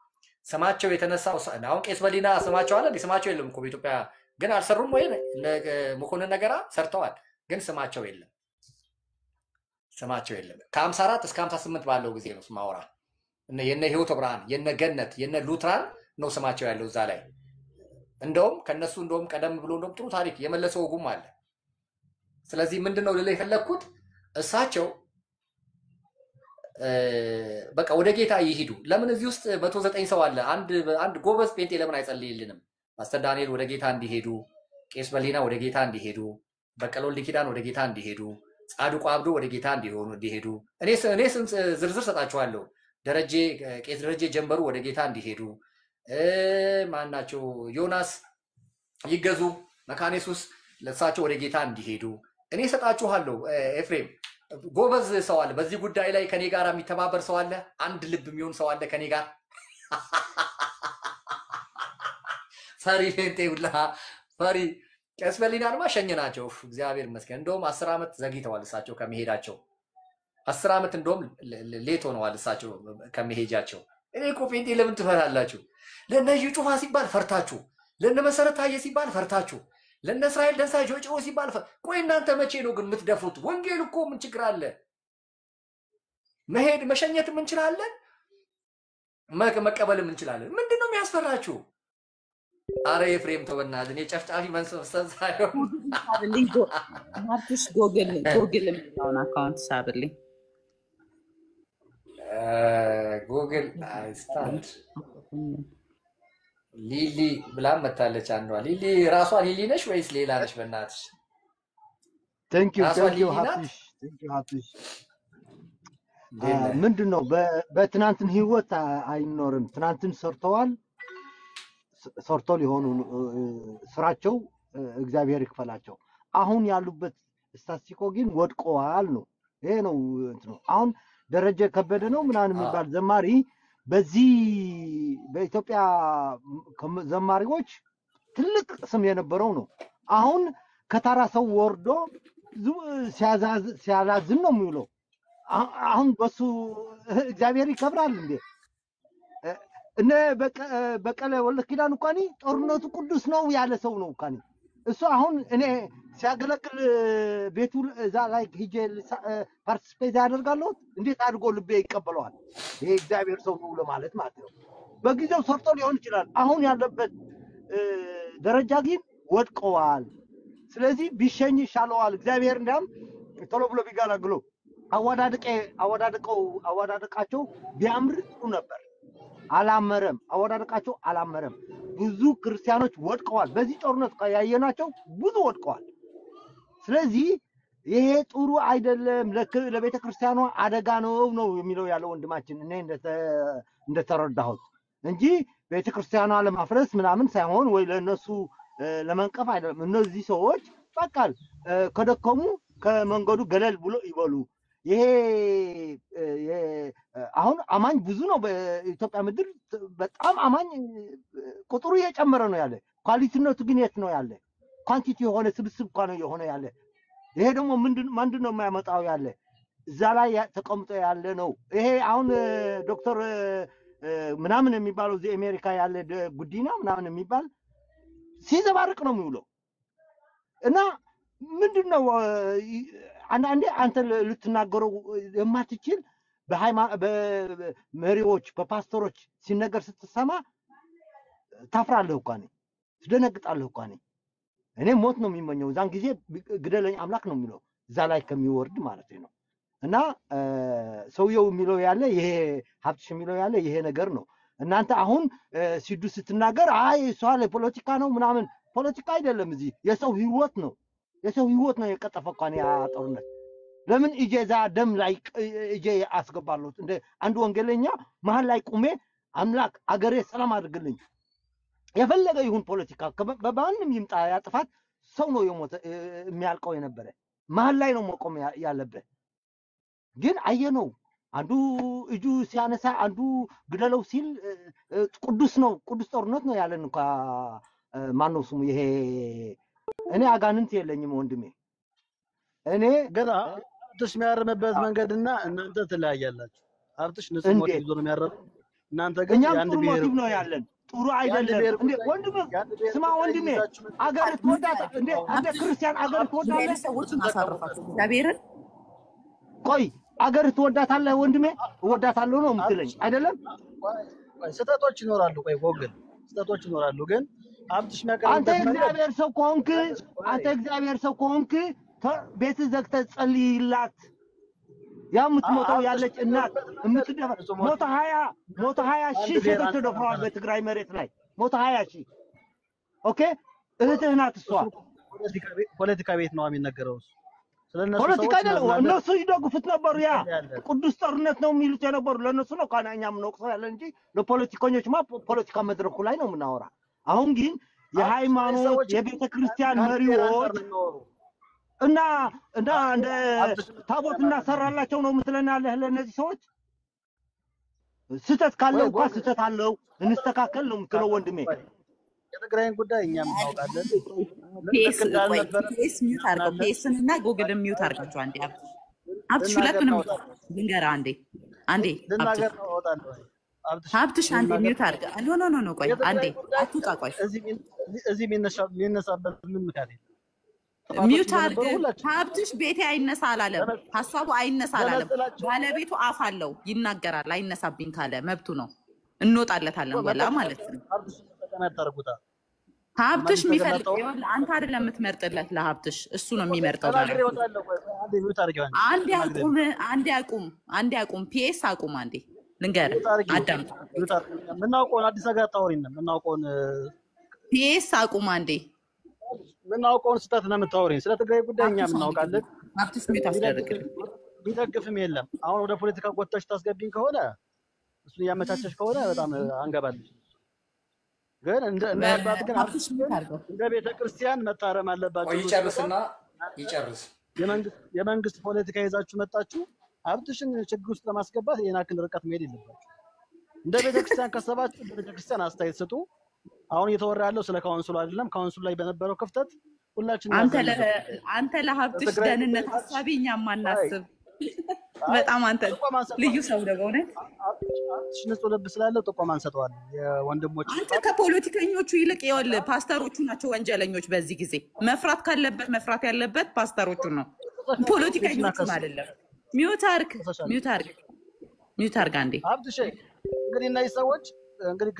[SPEAKER 1] ስማቸው የተነሳው አሁን ቄስ በሊና ስማቸው አለ። ስማቸው የለም እኮ በኢትዮጵያ ግን አልሰሩም ወይ? መኮንን ነገራ ሰርተዋል፣ ግን ስማቸው የለም። ከ54 እስከ 58 ባለው ጊዜ ነው ስማወራ። የነ ህይወት ብርሃን፣ የነ ገነት፣ የነ ሉትራን ነው ስማቸው ያለው እዛ ላይ። እንደውም ከነሱ ቀደም ብሎ ጥሩ ታሪክ የመለሰው ወጉም አለ። ስለዚህ ምንድነው ልልህ የፈለግኩት እሳቸው በቃ ወደ ጌታ ይሄዱ። ለምን እዚህ ውስጥ 109 ሰው አለ። አንድ ጎበዝ ጴንጤ ለምን አይጸልይልንም? ማስተር ዳንኤል ወደ ጌታ እንዲሄዱ፣ ቄስ በሊና ወደ ጌታ እንዲሄዱ፣ በቀለ ወልደ ኪዳን ወደ ጌታ እንዲሄዱ፣ ጻድቁ አብዶ ወደ ጌታ እንዲሄዱ እኔ ስም ዝርዝር ሰጣችኋለሁ። ቄስ ደረጀ ጀንበሩ ወደ ጌታ እንዲሄዱ፣ ማናቸው ዮናስ ይገዙ፣ መካኔሱስ ለእሳቸው ወደ ጌታ እንዲሄዱ እኔ ሰጣችኋለሁ። ኤፍሬም ጎበዝ ሰው አለ በዚህ ጉዳይ ላይ ከኔ ጋር የሚተባበር ሰው አለ አንድ ልብ የሚሆን ሰው አለ ከኔ ጋር ፈሪ ፌንቴውላ ፈሪ ቀስበሊናንማ ሸኘናቸው እግዚአብሔር ይመስገን እንደውም 10 ዓመት ዘግይተዋል እሳቸው ከመሄዳቸው 10 ዓመት እንደውም ሌት ሆነዋል እሳቸው ከመሄጃቸው እኔ እኮ ፌንቴ ለምን ትፈራላችሁ ለነዩ ጩፋ ሲባል ፈርታችሁ ለነ መሰረታዬ ሲባል ፈርታችሁ ለነ እስራኤል ደንሳ ጆጆ ሲባል ቆይ እናንተ መቼ ነው ግን የምትደፍሩት ወንጌል እኮ ምን ችግር አለ መሄድ መሸኘት ምን እንችላለን መቀበልም እንችላለን ምንድነው የሚያስፈራችሁ አረ ኤፍሬም ተወናል እኔ ጨፍጫፊ መንሰብሰብ ሳይሆን
[SPEAKER 5] ማርኩስ ጎግል የሚለውን አካውንት ሳብልኝ
[SPEAKER 1] ጉግል አይስታንድ ሊሊ ብላ መታለች አንዷ ሊሊ ራሷ ሊሊ ነሽ ወይስ ሌላ ነሽ በእናትሽ
[SPEAKER 10] ቴንክ ዩ ሀብትሽ ምንድነው በትናንትን ህይወት አይኖርም ትናንትን ሰርቶ ሊሆኑ ስራቸው እግዚአብሔር ይክፈላቸው አሁን ያሉበት ስታቲስቲኮ ግን ወድቀዋል ነው ይሄ ነው እንትኑ አሁን ደረጀ ከበደ ነው ምናምን የሚባል ዘማሪ በዚህ በኢትዮጵያ ዘማሪዎች ትልቅ ስም የነበረው ነው አሁን ከተራ ሰው ወርዶ ሲያዛዝን ነው የሚውለው አሁን በሱ እግዚአብሔር ይከብራል እንዴ እነ በቀለ ወልደ ኪዳን እንኳን ጦርነቱ ቅዱስ ነው ያለ ሰው ነው እንኳን እሱ አሁን እኔ ሲያገለግል ቤቱ እዛ ላይ ሂጄ ፓርቲሲፔት ያደርጋለሁ እንዴት አድርጎ ልቤ ይቀበለዋል ይሄ እግዚአብሔር ሰው ነው ለማለት ማለት ነው በጊዜው ሰርቶ ሊሆን ይችላል አሁን ያለበት ደረጃ ግን ወድቀዋል ስለዚህ ቢሸኝ ይሻለዋል እግዚአብሔር እንዳም ቶሎ ብሎ ቢጋላግሎ አወዳደቃቸው ቢያምር ጥሩ ነበር አላመረም አወዳደቃቸው አላመረም ብዙ ክርስቲያኖች ወድቀዋል በዚህ ጦርነት ያየናቸው ብዙ ወድቀዋል ስለዚህ ይሄ ጥሩ አይደለም ለቤተ ክርስቲያኗ አደጋ ነው የሚለው ያለው ወንድማችን እኔ እንደተረዳሁት እንጂ ቤተ ክርስቲያኗ ለማፍረስ ምናምን ሳይሆን ወይ ለነሱ ለመንቀፍ አይደለም እነዚህ ሰዎች በቃል ከደከሙ ከመንገዱ ገለል ብሎ ይበሉ ይሄ አሁን አማኝ ብዙ ነው በኢትዮጵያ ምድር በጣም አማኝ ቁጥሩ እየጨመረ ነው ያለ ኳሊቲነቱ ግን የት ነው ያለ ኳንቲቲ የሆነ ስብስብ ነው የሆነ ያለ ይሄ ደግሞ ምንድነው የሚያመጣው ያለ እዛ ላይ ተቀምጦ ያለ ነው ይሄ አሁን ዶክተር ምናምን የሚባለው እዚህ አሜሪካ ያለ ጉዲና ምናምን የሚባል ሲዘባርቅ ነው የሚውለው እና ምንድነው አንዳንዴ አንተ ልትናገረው የማትችል በመሪዎች በፓስተሮች ሲነገር ስትሰማ ታፍራለህ እንኳን ትደነግጣለህ እንኳን እኔ ሞት ነው የሚመኘው ዛን ጊዜ ግደለኝ አምላክ ነው የሚለው እዛ ላይ ከሚወርድ ማለት ነው እና ሰውየው የሚለው ያለ ይሄ ሀብትሽ የሚለው ያለ ይሄ ነገር ነው እናንተ አሁን ሲዱ ስትናገር አይ ሷለ ፖለቲካ ነው ምናምን ፖለቲካ አይደለም እዚህ የሰው ህይወት ነው የቀጠፈው እንኳን ያ ጦርነት ለምን እጄዛ ደም ላይ እጄ አስገባለሁ እንደ አንድ ወንጌለኛ መሃል ላይ ቁሜ አምላክ አገሬ ሰላም አድርግልኝ የፈለገ ይሁን ፖለቲካ በማንም ይምጣ ያጥፋት ሰው ነው የሚያልቀው የነበረ መሃል ላይ ነው መቆም ያለበት ግን አየነው አንዱ እጁ ሲያነሳ አንዱ ግደለው ሲል ቅዱስ ጦርነት ነው ያለን እንኳን ማነው ስሙ ይሄ እኔ አጋንንት የለኝም ወንድሜ እኔ
[SPEAKER 9] ገና አብትሽ የሚያርምበት መንገድና እናንተ ትለያያላችሁ አብትሽ ንጹህ ሞቲቭ ይዞ ነው የሚያርመው እናንተ ግን ያን ብሄር
[SPEAKER 10] ነው ያለን ጥሩ አይደለም እንዴ ወንድሜ ስማ ወንድሜ አገር ተወዳታ እንደ ክርስቲያን አገር ተወዳታ
[SPEAKER 5] ሰዎችን አሳርፋችሁ እግዚአብሔርን
[SPEAKER 10] ቆይ አገር ተወዳታለህ ወንድሜ ወዳታለሁ ነው የምትለኝ አይደለም
[SPEAKER 9] ስህተቶች ይኖራሉ ቆይ ወገን ስህተቶች ይኖራሉ ግን አብትሽ
[SPEAKER 10] አንተ እግዚአብሔር ሰው ከሆንክ ቤት ዘግተህ ጸልይላት ያምትሞተው ያለች እናት የምትደፋ 120 ሺህ ሴቶች ተደፍረዋል በትግራይ መሬት ላይ 120 ሺህ ኦኬ እህትህ ናት እሷ
[SPEAKER 9] ፖለቲካ ቤት ነው የሚነገረው ስለነሱ
[SPEAKER 10] ፖለቲካ አይደለም እነሱ ይደግፉት ነበሩ ያ ቅዱስ ጦርነት ነው የሚሉት የነበሩ ለነሱ ነው ካናኛም ነው ያለ እንጂ ለፖለቲከኞችማ ፖለቲካ መድረኩ ላይ ነው የምናወራ አሁን ግን የሃይማኖት የቤተ ክርስቲያን መሪዎች እና እንደ ታቦት እናሰራላቸው ነው ምትለናለህ ለእነዚህ ሰዎች? ስህተት ካለው እንኳን ስህተት አለው እንስተካከል ነው የምትለው ወንድሜ።
[SPEAKER 9] የትግራይን ጉዳይ እኛም እናውቃለን።
[SPEAKER 5] ፒኤስ ሚዩት አድርገው፣ ፒኤስን እና ጉግልን ሚዩት አድርጋቸው። አንዴ ሀብትሽ ሁለቱንም ልንገርህ። አንዴ ሀብትሽ አንዴ ሚዩት አድርገህ። ኖ ቆይ አንዴ አትውጣ። ቆይ
[SPEAKER 9] እዚህ የሚነሳበት ምን ምክንያት የለም።
[SPEAKER 5] ሚዩት አድርገህ። ሀብትሽ ቤቴ አይነሳ አላለም፣ ሀሳቡ አይነሳ አላለም። ባለቤቱ አፍ አለው ይናገራል። አይነሳብኝ ካለ መብቱ ነው። እንወጣለታለን ወላ ማለት ነው። ሀብትሽ የሚፈልገው አንተ አይደለም የምትመርጥለት ለሀብትሽ፣ እሱ ነው የሚመርጠው። አንዴ አቁም፣ ፒኤስ አቁም። አንዴ ልንገርህ፣ አዳምጥ።
[SPEAKER 9] የምናውቀውን አዲስ ነገር አታወሪንም። የምናውቀውን
[SPEAKER 5] ፒኤስ አቁም። አንዴ
[SPEAKER 9] የምናውቀውን ስህተት ነው የምታወሪን። ስለ ትግራይ ጉዳይ እኛ የምናውቃለን።
[SPEAKER 5] ሀብትሽ ሚዩት አስደርግልኝ።
[SPEAKER 9] ቢደግፍም የለም። አሁን ወደ ፖለቲካ ጎተሽ ታስገቢኝ ከሆነ እሱን እያመቻቸሽ ከሆነ በጣም አንገባለሽ። ግን እንደ ቤተ ክርስቲያን መታረም አለባችሁ።
[SPEAKER 1] ይጨርስና ይጨርስ።
[SPEAKER 9] የመንግስት ፖለቲካ ይዛችሁ መጣችሁ ሀብትሽን ችግር ውስጥ ለማስገባት ይሄን ያክል ርቀት መሄድ የለባችሁ። እንደ ቤተ ክርስቲያን ከሰባችሁ ቤተ ክርስቲያን አስተያየት ስጡ። አሁን እየተወራ ያለው ስለ ካውንስሉ አይደለም። ካውንስሉ ላይ በነበረው ክፍተት ሁላችንም
[SPEAKER 5] አንተ ለሀብትሽ ደህንነት ሀሳቢ እኛም ማናስብ በጣም አንተ ልዩ ሰው ነው በእውነት።
[SPEAKER 9] ንጹህ ልብ ስላለው ጥቆማ እንሰጠዋለን። የወንድሞች
[SPEAKER 5] አንተ ከፖለቲከኞቹ ይልቅ ይኸውልህ ፓስተሮቹ ናቸው ወንጀለኞች። በዚህ ጊዜ መፍራት ካለበት መፍራት ያለበት ፓስተሮቹን ነው፣ ፖለቲከኞቹን አይደለም። ሚዩት አድርግ አንዴ።
[SPEAKER 9] ሀብትሽ እንግዲህ እነዚህ ሰዎች እንግዲህ